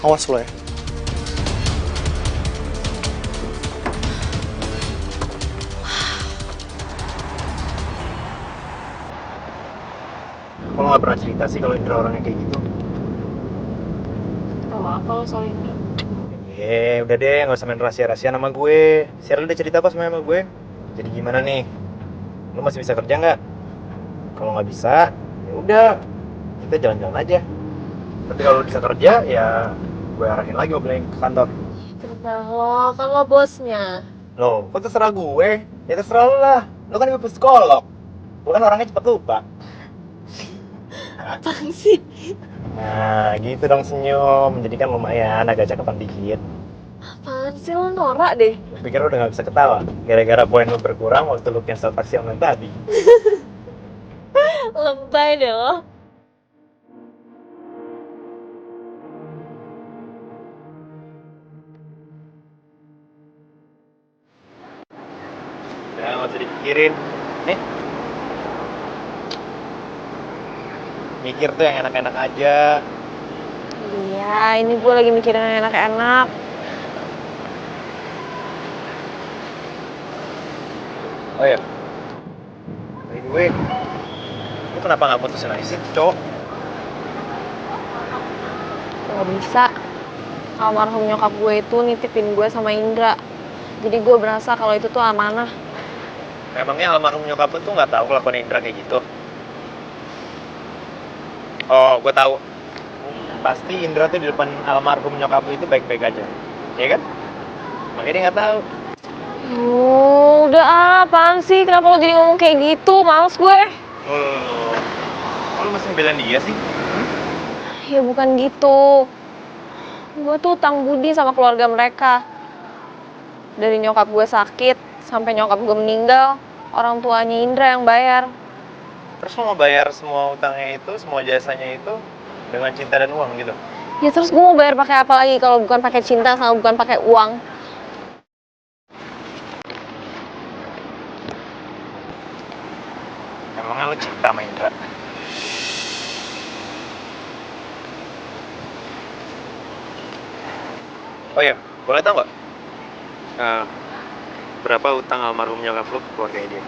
Awas lo ya. Kalau nggak pernah cerita sih kalau Indra orangnya kayak gitu. Tahu apa lo soal ini? Udah deh, nggak usah main rahasia-rahasia sama gue. Cheryl udah cerita apa sama gue? Jadi gimana nih? Lu masih bisa kerja nggak? Kalau nggak bisa, ya udah, kita jalan-jalan aja. Tapi kalau bisa kerja, ya gue arahin lagi ngobrolin ke kantor. Terserah lo, kan lo bosnya. Loh, kok terserah gue? Ya terserah lo lah. Lo kan ibu psikolog. Gue kan orangnya cepet lupa. Apaan sih? Nah, gitu dong senyum. Jadi kan lumayan agak cakepan dikit. Apaan sih lo norak deh. Gue pikir lu udah gak bisa ketawa. Gara-gara poin lu berkurang waktu lu cancel taksi online tadi. Lebay deh lo. Udah gak usah dipikirin. Nih. Mikir tuh yang enak-enak aja. Iya, ini gue lagi mikirin yang enak-enak. Oh ya. By the way, lu kenapa gak putusin aja sih, cowok? Gak bisa. Almarhum nyokap gue itu nitipin gue sama Indra. Jadi gue berasa kalau itu tuh amanah. Emangnya almarhum nyokap lu tuh gak tahu kelakuan Indra kayak gitu? Oh, gue tahu. Pasti Indra tuh di depan almarhum nyokap lu itu baik-baik aja. Iya kan? Makanya dia gak tahu. Udah apaan sih? Kenapa lo jadi ngomong kayak gitu? Males gue. Oh, lu masih belain dia sih? Ya bukan gitu. Gue tuh utang budi sama keluarga mereka. Dari nyokap gue sakit sampai nyokap gue meninggal, orang tuanya Indra yang bayar. Terus lu mau bayar semua utangnya itu, semua jasanya itu dengan cinta dan uang gitu? Ya terus gue mau bayar pakai apa lagi kalau bukan pakai cinta sama bukan pakai uang? Emangnya lu cinta sama Indra? Oh iya, boleh tau nggak? Berapa utang almarhum nyokap lu ke keluarga dia?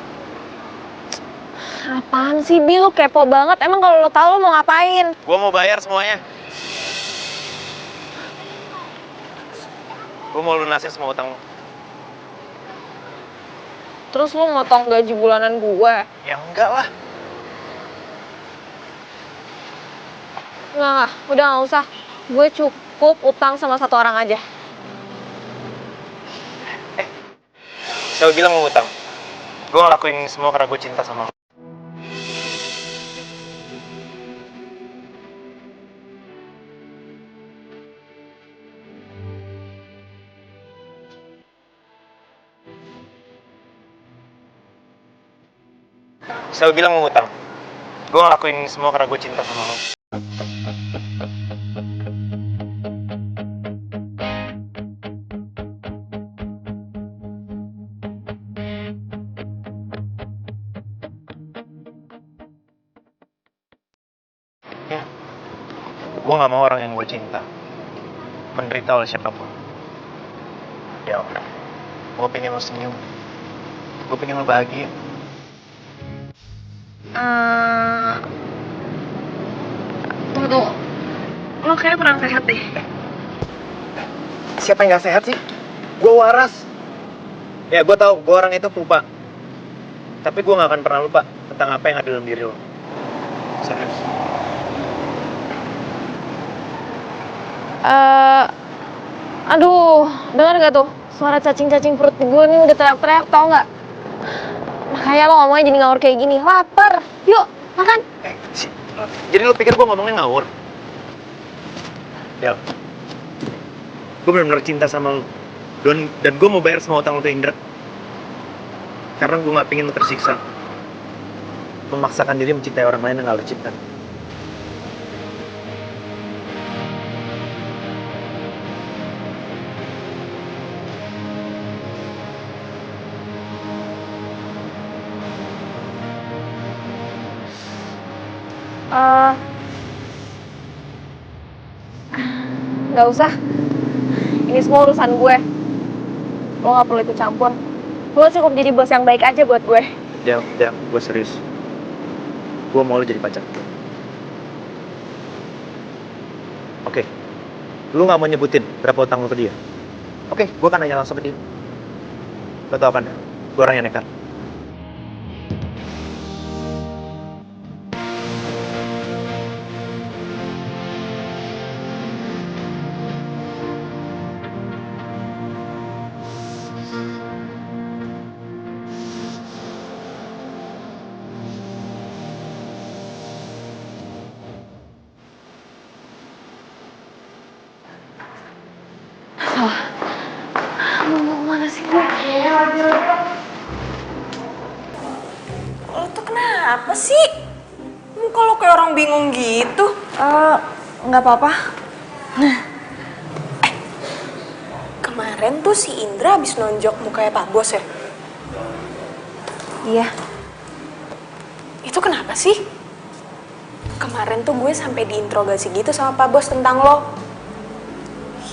Apaan sih, Bi? Lu kepo banget. Emang kalau lo tahu lo mau ngapain? Gua mau bayar semuanya. Gua mau lunasin semua utang lu. Terus lo motong gaji bulanan gue? Ya enggak lah. Enggak, udah gak usah. Gue cukup utang sama satu orang aja. Siapa bilang mau utang? Gua ngelakuin semua karena gue cinta sama lu. Siapa bilang mau utang? Gue ngelakuin semua karena gue cinta sama lo. Ya, gue gak mau orang yang gue cinta menderita oleh siapapun. Ya, gue pengen lo senyum. Gue pengen lo bahagia. Tunggu. Lo kayaknya kurang sehat deh. Siapa yang gak sehat sih? Gue waras. Ya, gue tahu gue orang itu pelupa. Tapi gue gak akan pernah lupa tentang apa yang ada dalam diri lo. Serius. Aduh, dengar gak tuh? Suara cacing-cacing perut gue nih udah teriak-teriak, tau gak? Makanya lo ngomongnya jadi ngawur kayak gini. Lapar, yuk makan. Jadi lo pikir gue ngomongnya ngawur? Del, gue benar-benar cinta sama lo. Dan gue mau bayar semua utang lo ke Indra. Karena gue gak pengen lo tersiksa. Memaksakan diri mencintai orang lain yang gak lo cinta. Gak usah. Ini semua urusan gue. Lo gak perlu ikut campur. Lo cukup jadi bos yang baik aja buat gue. Del, gue serius. Gue mau lo jadi pacar. Oke. Lu gak mau nyebutin berapa utang lo ke dia? Oke, gue akan nanya langsung ke dia. Lo tau kan? Gue orang yang nekat. Gimana sih gue? Lo tuh kenapa sih? Muka lo kayak orang bingung gitu. Nggak apa-apa. Kemarin tuh si Indra habis nonjok mukanya Pak Bos ya? Iya. Itu kenapa sih? Kemarin tuh gue sampai diinterogasi gitu sama Pak Bos tentang lo.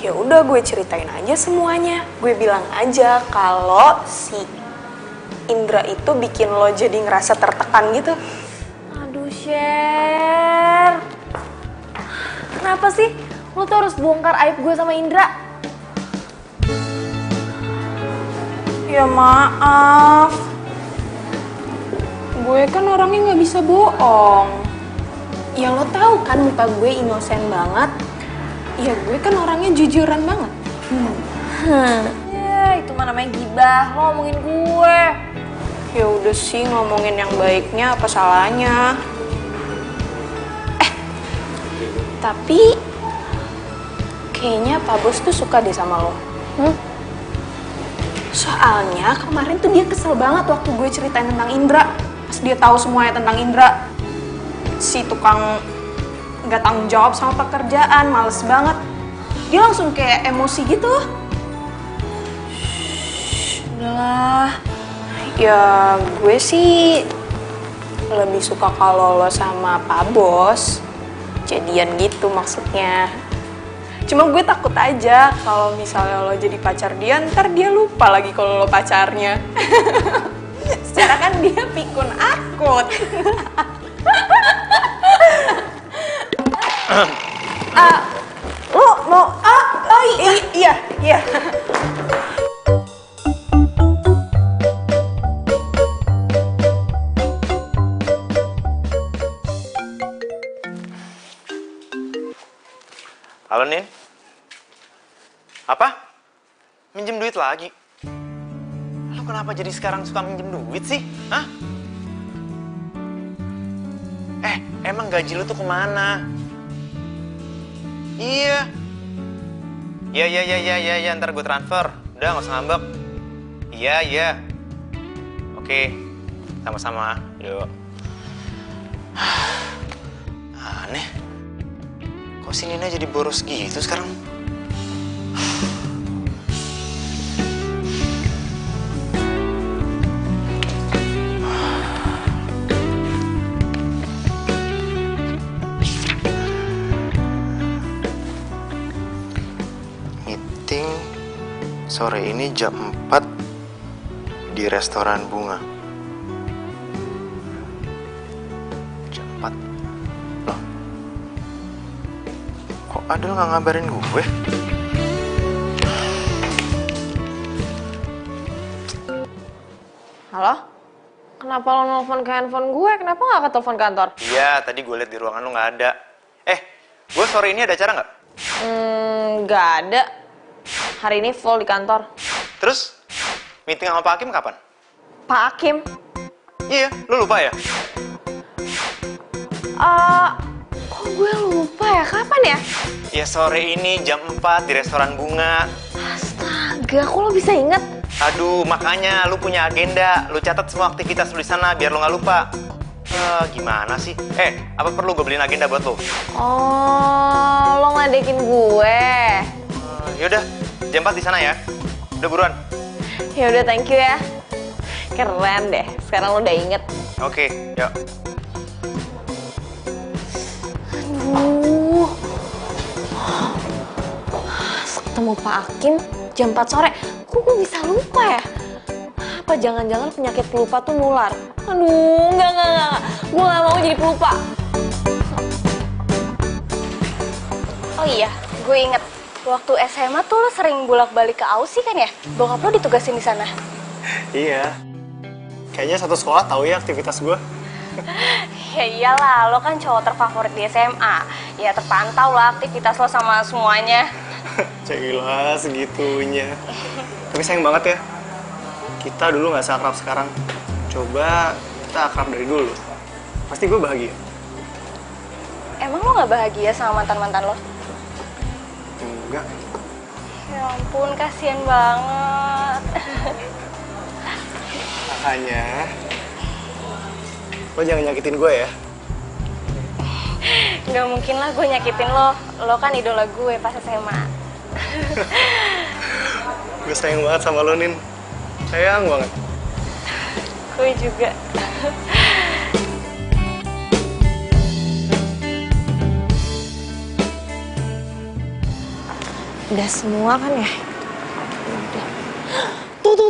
Ya udah gue ceritain aja semuanya. Gue bilang aja kalau si Indra itu bikin lo jadi ngerasa tertekan gitu. Aduh, Sher. Kenapa sih? Lo tuh harus bongkar aib gue sama Indra. Ya maaf. Gue kan orangnya nggak bisa bohong. Ya lo tahu kan muka gue inosen banget. Ya gue kan orangnya jujuran banget. Ya, itu mah namanya gibah. Lo ngomongin gue. Ya udah sih ngomongin yang baiknya apa salahnya. Tapi kayaknya Pak Bos tuh suka deh sama lo. Soalnya kemarin tuh dia kesel banget waktu gue ceritain tentang Indra. Pas dia tahu semuanya tentang Indra. Si tukang nggak tanggung jawab sama pekerjaan, males banget. Dia langsung kayak emosi gitu. Udahlah. Ya gue sih lebih suka kalau lo sama Pak Bos jadian gitu maksudnya. Cuma gue takut aja kalau misalnya lo jadi pacar dia, ntar dia lupa lagi kalau lo pacarnya. Secara kan dia pikun akut. Lo mau iya. Halo, Nin. Apa? Minjem duit lagi? Lo kenapa jadi sekarang suka minjem duit sih? Hah? Emang gaji lo tuh kemana? Iya. Ya, ntar gue transfer. Udah, gak usah ngambek. Iya. Oke, sama-sama. Yuk. Aneh. Kok si Nina jadi boros gitu sekarang? Meeting sore ini jam 4 di restoran Bunga. Jam 4? Loh? Kok Adel nggak ngabarin gue? Halo? Kenapa lo nelfon ke handphone gue? Kenapa nggak ke telepon kantor? Iya, tadi gue liat di ruangan lo nggak ada. Gue sore ini ada acara nggak? Nggak ada. Hari ini full di kantor. Terus, meeting sama Pak Hakim kapan? Pak Hakim? Iya, lo lupa ya? Kok gue lupa ya? Kapan ya? Ya sore ini jam 4 di restoran Bunga. Astaga, kok lo bisa inget? Aduh, makanya lu punya agenda. Lu catat semua aktivitas lu di sana biar lu nggak lupa. Gimana sih? Apa perlu gue beliin agenda buat lo? Oh, lo ngadekin gue. Yaudah, jam 4 di sana ya. Udah buruan. Ya udah, thank you ya. Keren deh. Sekarang lo udah inget. Oke, yuk. Aduh. Ketemu Pak Hakim jam 4 sore. Kok gue bisa lupa ya? Apa jangan-jangan penyakit pelupa tuh nular? Aduh, enggak. Gue gak mau jadi pelupa. Oh iya, gue inget. Waktu SMA tuh lo sering bolak-balik ke Aussie kan ya? Bokap lo ditugasin di sana. Iya. Kayaknya satu sekolah tahu ya aktivitas gue. Ya iyalah, lo kan cowok terfavorit di SMA. Ya terpantau lah aktivitas lo sama semuanya. Cailah segitunya. Tapi sayang banget ya. Kita dulu nggak seakrab sekarang. Coba kita akrab dari dulu. Pasti gue bahagia. Emang lo gak bahagia sama mantan-mantan lo? Enggak. Ya ampun, kasihan banget. Makanya, lo jangan nyakitin gue ya. Gak mungkin lah gue nyakitin lo. Lo kan idola gue pas SMA. Gue sayang banget sama lo, Nin. Sayang banget. Gue juga. Udah semua kan ya? Udah.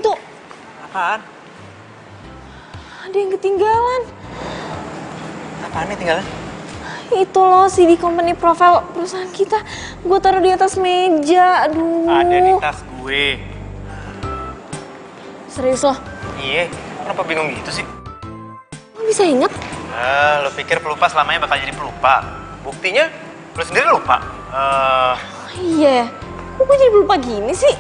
Tuh. Apaan? Ada yang ketinggalan. Apaan nih tinggalan? Itu loh CD company profile perusahaan kita. Gue taruh di atas meja. Aduh. Ada di tas gue. Serius loh? Iya, kenapa bingung gitu sih? Lo bisa inget? Lo pikir pelupa selamanya bakal jadi pelupa? Buktinya, lo sendiri lupa. Iya. Kok gue jadi lupa gini sih?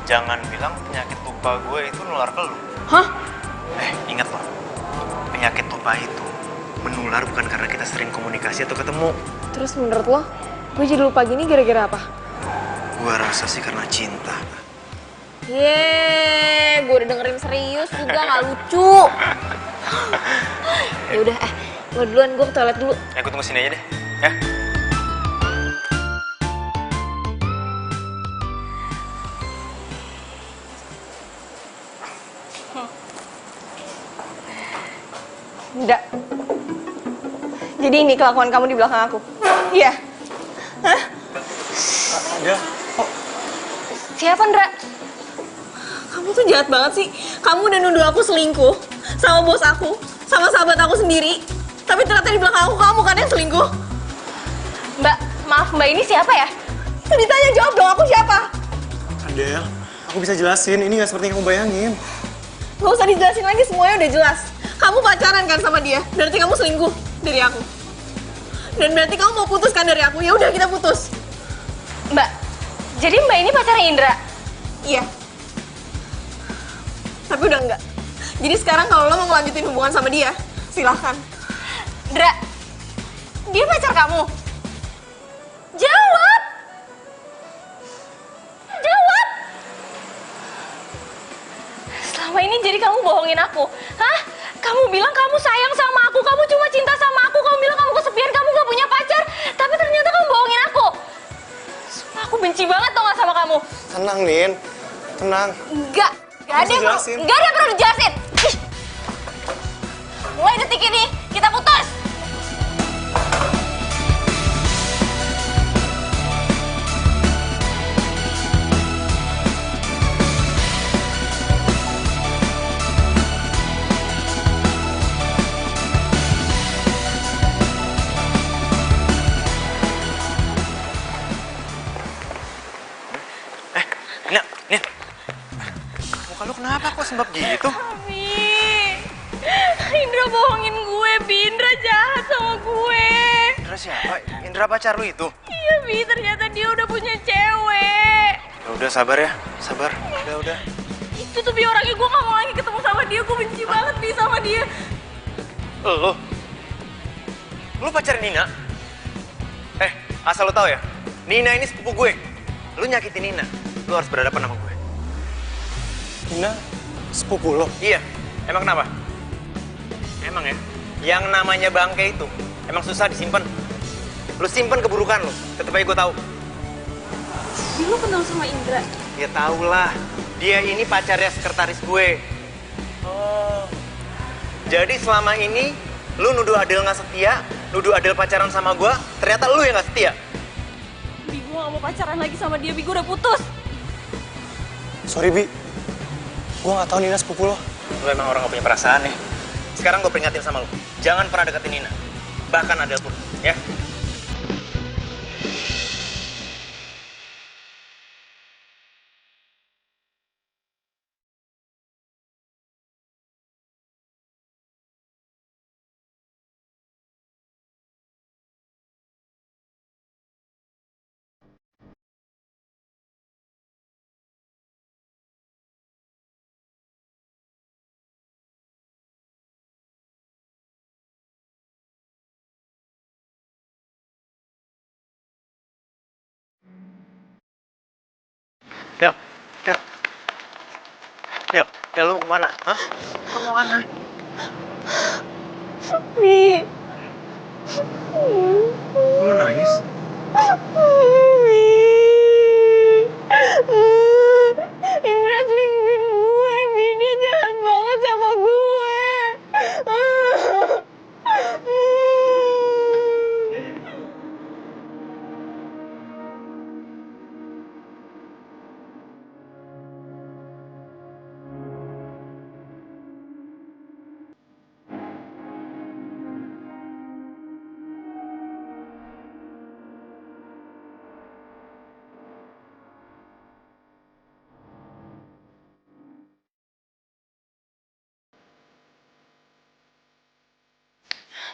Jangan bilang penyakit lupa gue itu nular ke lo. Hah? Ingat loh, penyakit lupa itu menular bukan karena kita sering komunikasi atau ketemu. Terus menurut lo, gue jadi lupa gini gara-gara apa? Gue rasa sih karena cinta. Yeay, gue udah dengerin serius juga gak lucu. Yaudah, gue duluan, gue ke toilet dulu. Gue tunggu sini aja deh, ya. Enggak. Jadi ini kelakuan kamu di belakang aku? Iya. Hah? Ya, Siapa, Ndra? Kamu tuh jahat banget sih. Kamu udah nuduh aku selingkuh sama bos aku, sama sahabat aku sendiri. Tapi ternyata di belakang aku kamu kan yang selingkuh. Mbak, maaf Mbak, ini siapa ya? Tuh ditanya, jawab dong, aku siapa? Adel, aku bisa jelasin. Ini nggak seperti yang kamu bayangin. Gak usah dijelasin lagi, semuanya udah jelas. Kamu pacaran kan sama dia, berarti kamu selingkuh dari aku. Dan berarti kamu mau putus kan dari aku, ya udah kita putus. Mbak, jadi Mbak ini pacarnya Indra? Iya. Tapi udah enggak. Jadi sekarang kalau lo mau ngelanjutin hubungan sama dia, silahkan. Ndra, dia pacar kamu? Jawab! Jawab! Selama ini jadi kamu bohongin aku, hah? Kamu bilang kamu sayang sama aku, kamu cuma cinta sama aku, kamu bilang kamu kesepian, kamu gak punya pacar, tapi ternyata kamu bohongin aku. Sumpah, aku benci banget tau gak sama kamu. Tenang, Nin. Tenang. Enggak ada Bisa jelasin. enggak ada yang perlu dijelasin. Ih. Mulai detik ini, kita putus. Nih, muka lu kenapa kok sembab gitu? Bi, Indra bohongin gue, Bi. Indra jahat sama gue. Indra siapa? Indra pacar lu itu? Iya, Bi, ternyata dia udah punya cewek. Udah sabar ya, sabar. Udah. Itu tuh Bi orangnya, gue gak mau lagi ketemu sama dia. Gue benci banget Bi sama dia. Lu pacarin Nina? Asal lu tahu ya, Nina ini sepupu gue. Lu nyakitin Nina, lu harus berhadapan sama gue. Nina, sepupu lo. Iya, emang kenapa? Emang ya, yang namanya bangke itu emang susah disimpan. Lu simpen keburukan lu, tetep aja gue tahu. Lu kenal sama Indra? Ya tau lah, dia ini pacarnya sekretaris gue. Oh, jadi selama ini lu nuduh Adel nggak setia, nuduh Adel pacaran sama gue, ternyata lu yang nggak setia. Bi, gue gak mau pacaran lagi sama dia, Bi. Gue udah putus. Sorry, Bi. Gue nggak tahu Nina sepupu lo. Lu emang orang gak punya perasaan ya. Sekarang gue peringatin sama lu, jangan pernah deketin Nina. Bahkan Adel pun, ya. Del, lu mau kemana? Hah? Lu mau kemana? Bi. Lu nangis? Indra selingkuhin gue, Bi. Dia jahat banget sama gue.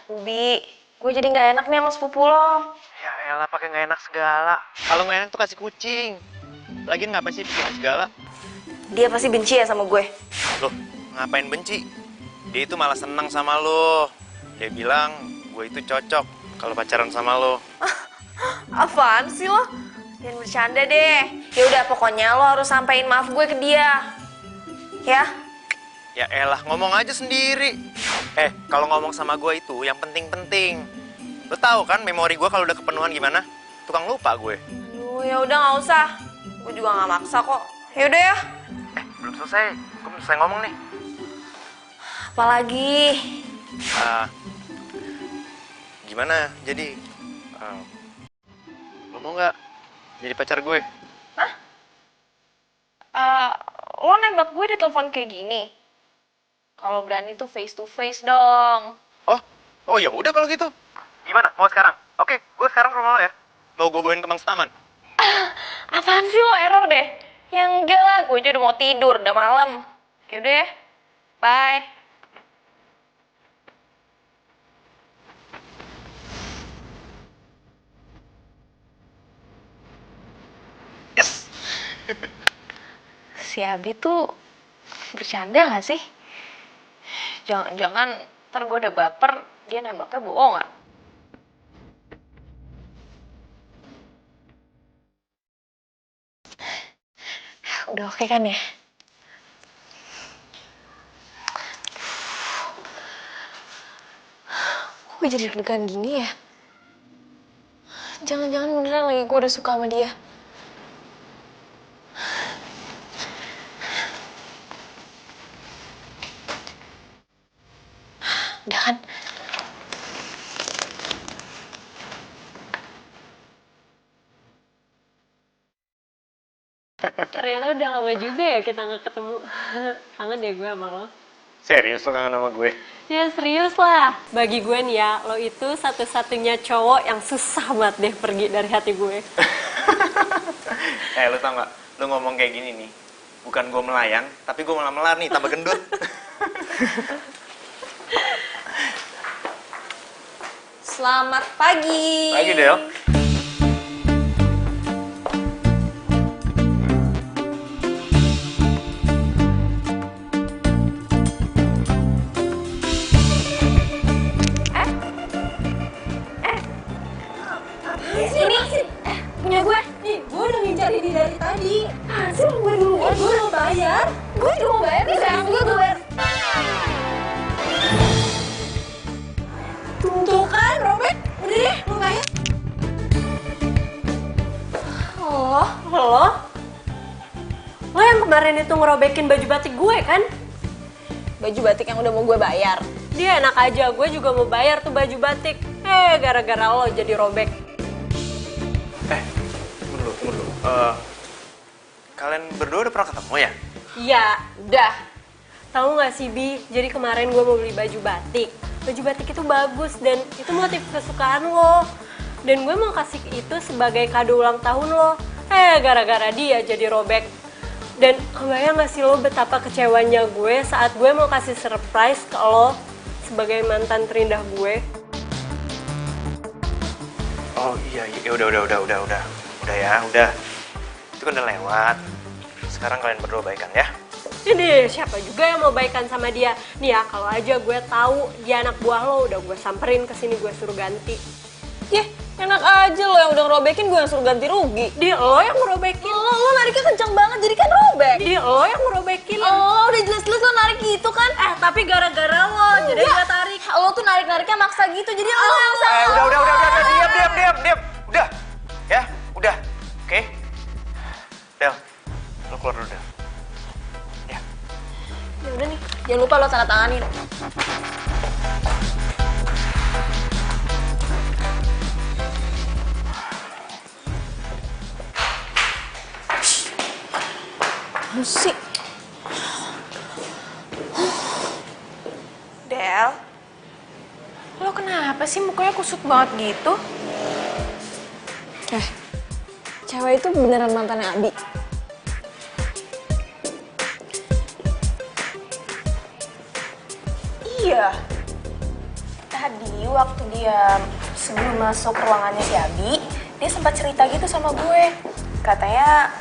Bi, gue jadi nggak enak nih sama sepupu lo. Ya elah, pakai nggak enak segala. Kalau nggak enak tuh kasih kucing. Lagian ngapain sih bikin segala? Dia pasti benci ya sama gue. Loh, ngapain benci? Dia itu malah senang sama lo. Dia bilang gue itu cocok kalau pacaran sama lo. Apaan sih lo? Jangan bercanda deh. Ya udah, pokoknya lo harus sampein maaf gue ke dia. Ya? Ya elah, ngomong aja sendiri. Kalau ngomong sama gue itu yang penting-penting. Lo tahu kan memori gue kalau udah kepenuhan gimana? Tukang lupa gue. Aduh, ya udah nggak usah. Gue juga nggak maksa kok. Ya udah ya. Belum selesai. Gue belum selesai ngomong nih. Apalagi? Gimana? Jadi, lo mau nggak jadi pacar gue? Lo nembak gue di telepon kayak gini? Kalau berani tuh face to face dong. Oh ya udah kalau gitu. Gimana? Mau sekarang? Oke, gue sekarang ke rumah lo ya. Mau gue bawain ke Mang Taman. Apaan sih lo, error deh? Yang enggak lah, gue aja udah mau tidur, udah malam. Yaudah ya, bye. Yes. Si Abi tuh bercanda gak sih? Jangan-jangan ntar gue udah baper, dia nembaknya bohong gak? Udah oke kan ya? Kok gue jadi deg-degan gini ya? Jangan-jangan beneran lagi gue udah suka sama dia. Udah kan? Ternyata udah lama juga ya kita nggak ketemu. Kangen deh gue sama lo. Serius lo kangen sama gue? Ya serius lah. Bagi gue nih ya, lo itu satu-satunya cowok yang susah banget deh pergi dari hati gue. Lo tau gak? Lo ngomong kayak gini nih, bukan gue melayang, tapi gue malah melar nih, tambah gendut. Selamat pagi. Pagi, Del. Punya gue. Nih, gue udah ngincar ini dari tadi. Hasil gue duluan, gue udah bayar. Gue juga mau bayar nih, sayang gue bayar. Tuh kan, Robert. Udah deh, lu bayar. Lo yang kemarin itu ngerobekin baju batik gue kan? Baju batik yang udah mau gue bayar. Dia enak aja, gue juga mau bayar tuh baju batik. Gara-gara lo jadi robek. Tunggu dulu. Kalian berdua udah pernah ketemu ya? Iya, udah. Tahu nggak sih Bi, jadi kemarin gue mau beli baju batik. Baju batik itu bagus dan itu motif kesukaan lo. Dan gue mau kasih itu sebagai kado ulang tahun lo. Gara-gara dia jadi robek. Dan kebayang nggak sih lo betapa kecewanya gue saat gue mau kasih surprise ke lo sebagai mantan terindah gue. Oh iya, udah. Udah. Itu kan udah lewat. Sekarang kalian berdua baikan ya. Jadi siapa juga yang mau baikan sama dia? Nih ya, kalau aja gue tahu dia anak buah lo, udah gue samperin ke sini, gue suruh ganti. Enak aja lo yang udah ngerobekin, gue yang suruh ganti rugi. Dia lo yang ngerobekin. Lo nariknya kencang banget, jadi kan robek. Dia lo yang ngerobekin. Oh, udah jelas-jelas lo narik gitu kan? Tapi gara-gara lo, jadi gue tarik. Lo tuh narik-nariknya maksa gitu, jadi lo yang salah. Diam. Udah. Ya, udah. Oke. Del, lo keluar dulu, Del. Ya. Ya udah nih, jangan lupa lo tanda tanganin. Musik. Del, lo kenapa sih mukanya kusut banget gitu? Cewek itu beneran mantannya Abi. Iya. Tadi waktu dia sebelum masuk ruangannya si Abi, dia sempat cerita gitu sama gue. Katanya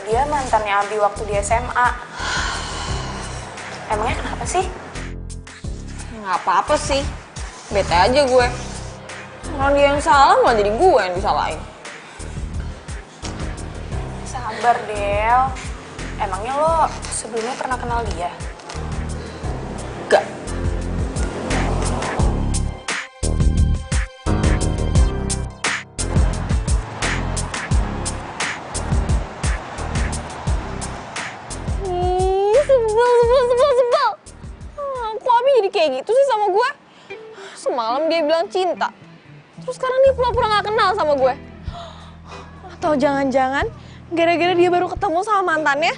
dia mantannya Abi waktu di SMA. Emangnya kenapa sih? Nggak apa-apa sih. Bete aja gue. Kalau dia yang salah malah jadi gue yang disalahin. Sabar, Del. Emangnya lo sebelumnya pernah kenal dia? Gak. Sebel. Kok Abi jadi kayak gitu sih sama gue? Semalam dia bilang cinta. Terus sekarang dia pura-pura gak kenal sama gue. Atau jangan-jangan gara-gara dia baru ketemu sama mantannya,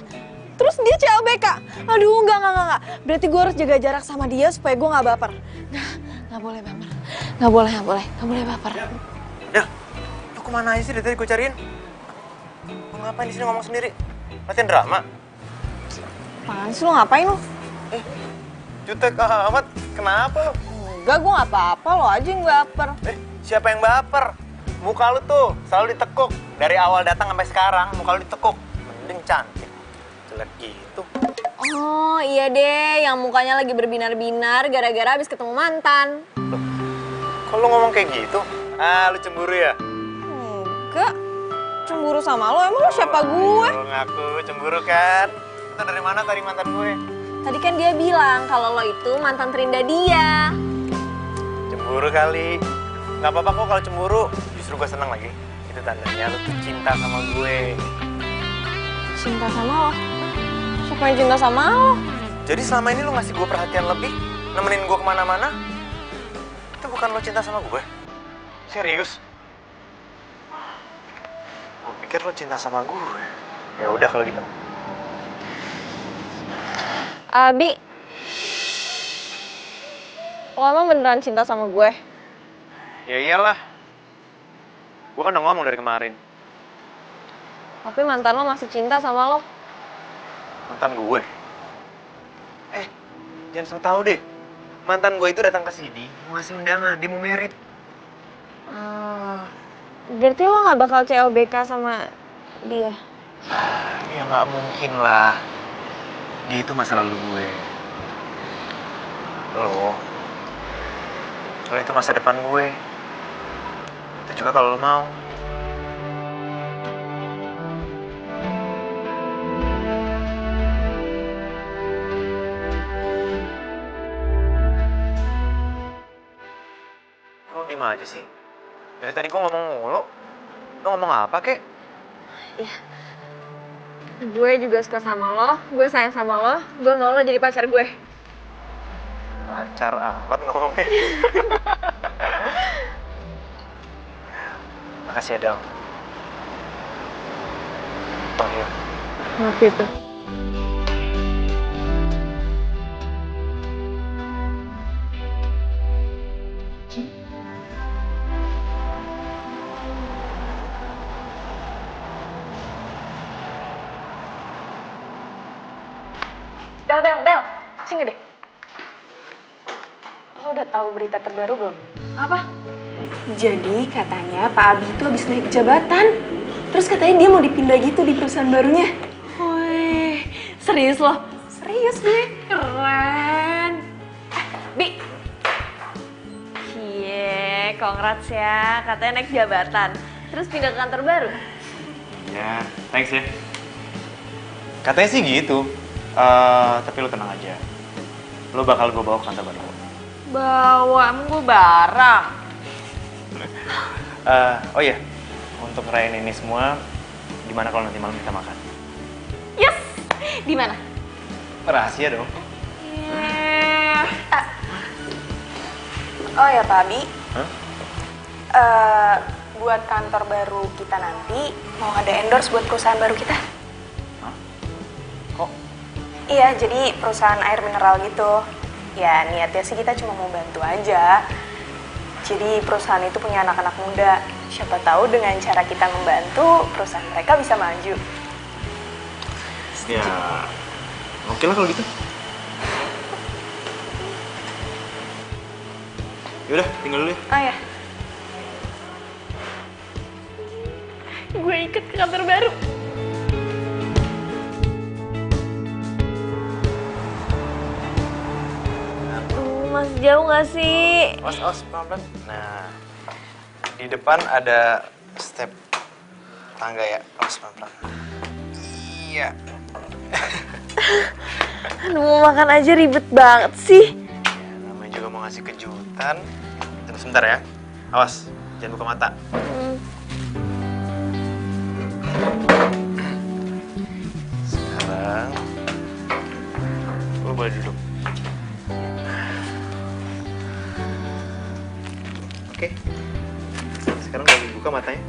terus dia CLBK. Aduh, enggak. Berarti gue harus jaga jarak sama dia supaya gue gak baper. Nggak boleh baper. Nggak boleh baper. Del, lo kemana aja sih dari tadi gue cariin? Lo ngapain di sini ngomong sendiri? Latihan drama? Apaan sih lo, ngapain lo? Jutek amat, kenapa lo? Enggak, gue gak apa-apa, lo aja yang baper. Siapa yang baper? Muka lu tuh selalu ditekuk. Dari awal datang sampai sekarang, muka lu ditekuk. Mending cantik. Jelek gitu. Oh iya deh, yang mukanya lagi berbinar-binar gara-gara habis ketemu mantan. Loh, kok lu ngomong kayak gitu? Lu cemburu ya? Enggak, cemburu sama lo, emang lo siapa gue? Lu ngaku cemburu kan? Itu dari mana tadi mantan gue? Tadi kan dia bilang kalau lo itu mantan terindah dia. Cemburu kali. Gak apa-apa kok kalau cemburu, justru gue seneng lagi. Itu tandanya lu tuh cinta sama gue. Cinta sama lo? Siapa yang cinta sama lo? Jadi selama ini lu ngasih gue perhatian lebih, nemenin gue kemana-mana, itu bukan lo cinta sama gue? Serius? Gue pikir lo cinta sama gue. Ya udah kalau gitu. Abi, lo emang beneran cinta sama gue? Ya iyalah. Gue kan udah ngomong dari kemarin. Tapi mantan lo masih cinta sama lo? Mantan gue? Jangan sok tau deh. Mantan gue itu datang ke sini, mau ngasih undangan, dia mau merit. Berarti lo gak bakal CLBK sama dia? Ya nggak mungkin lah. Dia itu masa lalu gue. Lo itu masa depan gue. Itu juga kalau lo mau. Lo diem aja sih. Dari tadi gue ngomong mulu. Lo ngomong apa kek? Gue juga suka sama lo, gue sayang sama lo, gue mau lo jadi pacar gue. Pacar apa ngomongnya? Makasih ya, Del. Oh iya. Gitu. Del, sini deh. Lo udah tahu berita terbaru belum? Apa? Jadi katanya Pak Abi itu habis naik jabatan. Terus katanya dia mau dipindah gitu di perusahaan barunya. Wih, serius lo? Serius gue, keren. Bi. Cie, congrats ya. Katanya naik jabatan. Terus pindah ke kantor baru. Ya, thanks ya. Katanya sih gitu. Tapi lu tenang aja. Lu bakal gue bawa ke kantor baru. Bawa, emang gue barang. Oh iya, untuk ngerayain ini semua, gimana kalau nanti malam kita makan? Yes! Di mana? Rahasia dong. Oh ya Pak Abi, Hah? buat kantor baru kita nanti mau ada endorse buat perusahaan baru kita. Hah? Kok? Iya, jadi perusahaan air mineral gitu. Ya niatnya sih kita cuma mau bantu aja. Jadi perusahaan itu punya anak-anak muda. Siapa tahu dengan cara kita membantu, perusahaan mereka bisa maju. Ya, oke lah kalau gitu. Yaudah, tinggal dulu ya. Oh ya. Gue ikut ke kantor baru. Mas jauh gak sih? Awas, pelan-pelan. Nah, di depan ada step tangga ya. Awas, pelan-pelan. Iya. Aduh, mau makan aja ribet banget sih. Ya, namanya juga mau ngasih kejutan. Tunggu sebentar ya. Awas, jangan buka mata. Sekarang, lu boleh duduk. Oke. Sekarang lagi buka matanya.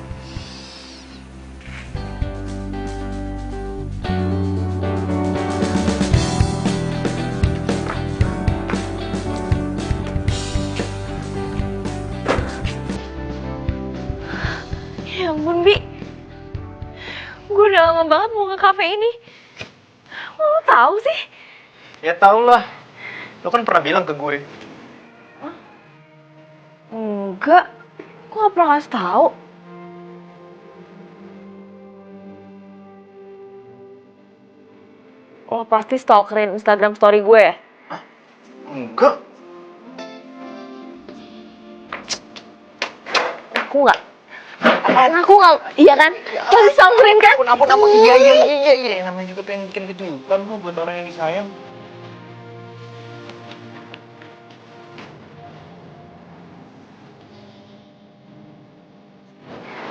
Ya ampun, Bi. Gue udah lama banget mau ke kafe ini. Kok lo tahu sih? Ya tau lah. Lu kan pernah bilang ke gue. Enggak. Gue gak pernah kasih tahu. Lo pasti stalkerin Instagram story gue ya? Enggak. Aku nggak. Aku nggak. Iya kan? Pasti stalkerin kan? Ampun. Iya. Namanya juga pengen bikin kejutan kok buat orang yang disayang.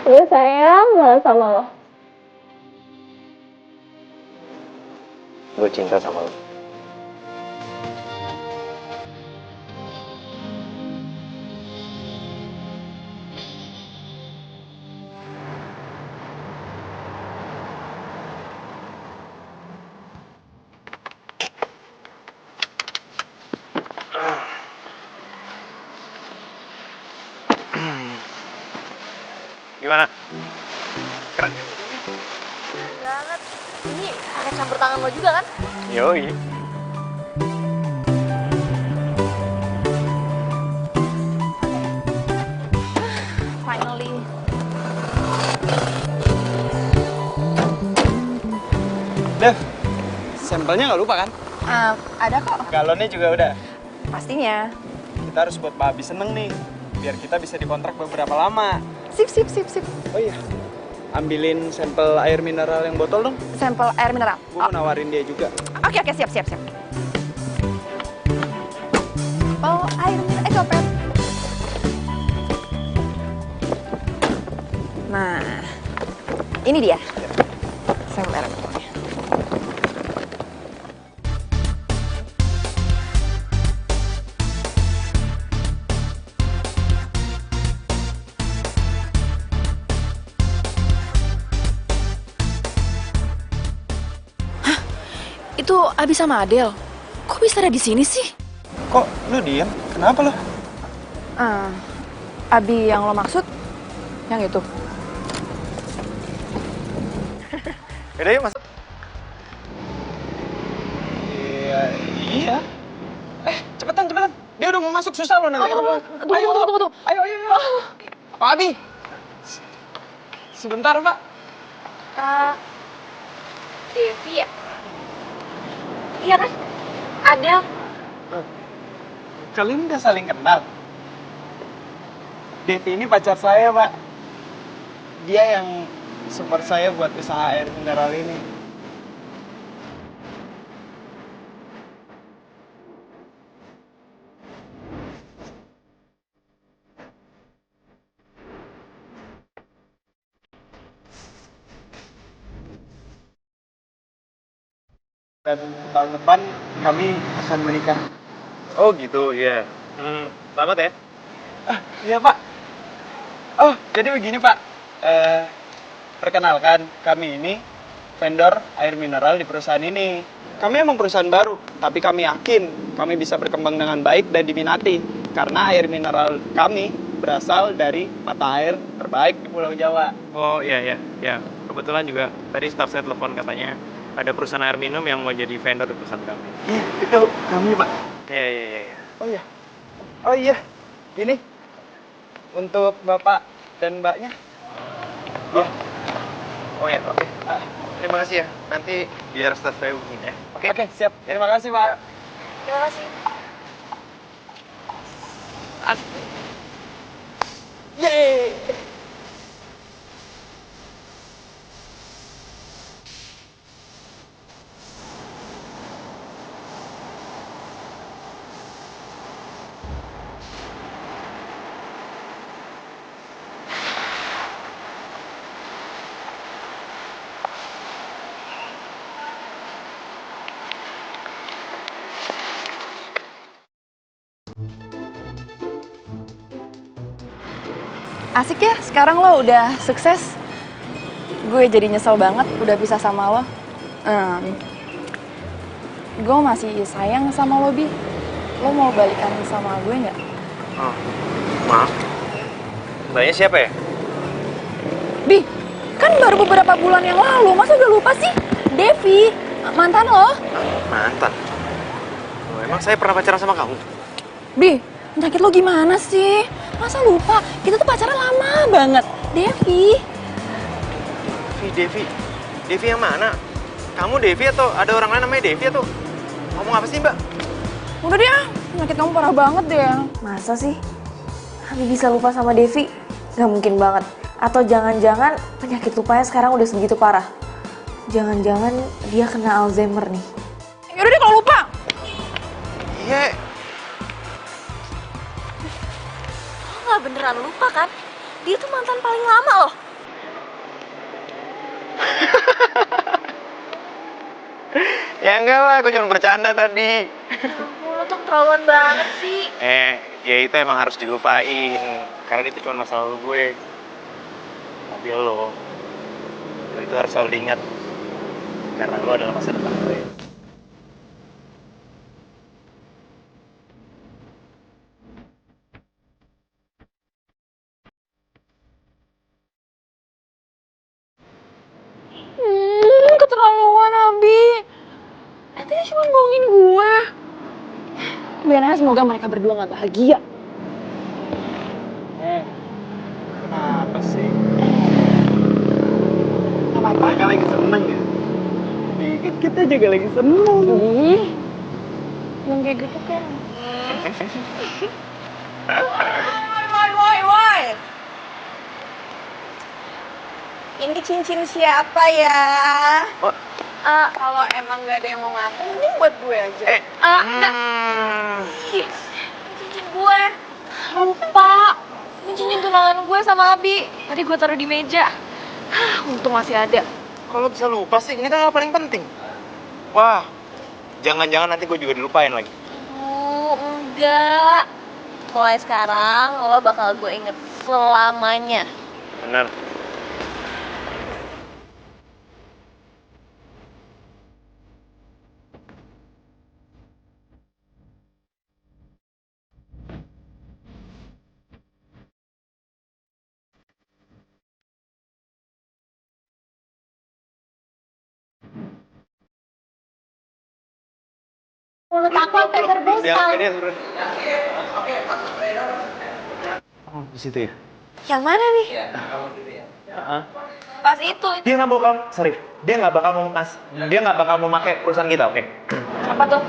Gue sayang banget sama lo. Gue cinta sama lu. Gimana? Keren. Banget. Ini pakai campur tangan lo juga kan? Yoi. Finally. Dev, sampelnya nggak lupa kan? Ada kok. Galonnya juga udah. Pastinya. Kita harus buat Pak Abi seneng nih, biar kita bisa dikontrak beberapa lama. Sip. Oh iya, ambilin sampel air mineral yang botol dong. Sampel air mineral. Gue mau nawarin dia juga. Oke, siap. Oh, air mineral. Copet. Nah, ini dia. Sampel air mineralnya. Itu Abi sama Adel. Kok bisa ada di sini sih? Kok lu diem? Kenapa lo? Abi yang lo maksud? Yang itu? Yaudah yuk masuk. Iya. Cepetan. Dia udah mau masuk, susah lo nanti. Tunggu. Ayo. Pak Abi. Sebentar, Pak. Devi ya? Iya kan? Adel. Kalian udah saling kenal? Devi ini pacar saya, Pak. Dia yang support saya buat usaha air mineral ini. Dan tahun depan kami akan menikah. Oh gitu, iya. Selamat ya. Iya, Pak. Oh, jadi begini, Pak. Perkenalkan, kami ini vendor air mineral di perusahaan ini. Kami emang perusahaan baru, tapi kami yakin kami bisa berkembang dengan baik dan diminati. Karena air mineral kami berasal dari mata air terbaik di Pulau Jawa. Oh iya. Kebetulan juga tadi staff saya telepon katanya ada perusahaan air minum yang mau jadi vendor di perusahaan kami. Iya, itu kami, Pak. Iya. Oh iya, ini untuk Bapak dan Mbaknya. Ya. Oh ya, oke. Terima kasih ya. Nanti biar staff saya hubungin ya. Oke, siap. Terima kasih, Pak. Terima kasih. Yeay. Asik ya, sekarang lo udah sukses. Gue jadi nyesel banget udah pisah sama lo. Gue masih sayang sama lo, Bi. Lo mau balikan sama gue nggak? Oh, maaf. Mbaknya siapa ya? Bi, kan baru beberapa bulan yang lalu. Masa udah lupa sih? Devi, mantan lo. Mantan? Oh, emang saya pernah pacaran sama kamu? Bi, penyakit lo gimana sih? Masa lupa? Kita tuh pacaran lama banget. Devi. Devi yang mana? Kamu Devi atau ada orang lain namanya Devi atau ngomong apa sih, Mbak? Udah deh, penyakit kamu parah banget deh. Masa sih? Abi bisa lupa sama Devi? Gak mungkin banget. Atau jangan-jangan penyakit lupanya sekarang udah segitu parah. Jangan-jangan dia kena Alzheimer nih. Yaudah deh kalau lupa. Iya. Lo gak beneran lupa kan? Dia tuh mantan paling lama loh. Ya enggak lah, aku cuma bercanda tadi. Lo tuh keterlaluan banget sih. Ya itu emang harus dilupain. Karena itu cuma masa lalu gue. Tapi lo itu harus selalu diingat. Karena lo adalah masa depan gue. Keterlaluan, Abi. Nanti cuma bohongin gue. Biar semoga mereka berdua gak bahagia. Kenapa sih? Mereka lagi seneng ya? Dikit kita juga lagi seneng. Yang kayak gitu kan. Woi. Ini cincin siapa ya? Kalau emang gak ada yang mau ngaku, ini buat gue aja. Cincin gue. Lupa. Ini cincin tunangan gue sama Abi. Tadi gue taruh di meja. Untung masih ada. Kalau bisa lupa sih, ini kan hal paling penting. Wah, jangan-jangan nanti gue juga dilupain lagi. Enggak. Mulai sekarang lo bakal gue inget selamanya. Bener. Mulut aku sampai terbesar. Dia turun. Oh, di situ ya? Yang mana nih? Pas itu. Dia nggak bakal, sorry, dia nggak bakal mau pakai perusahaan kita, oke? Apa tuh?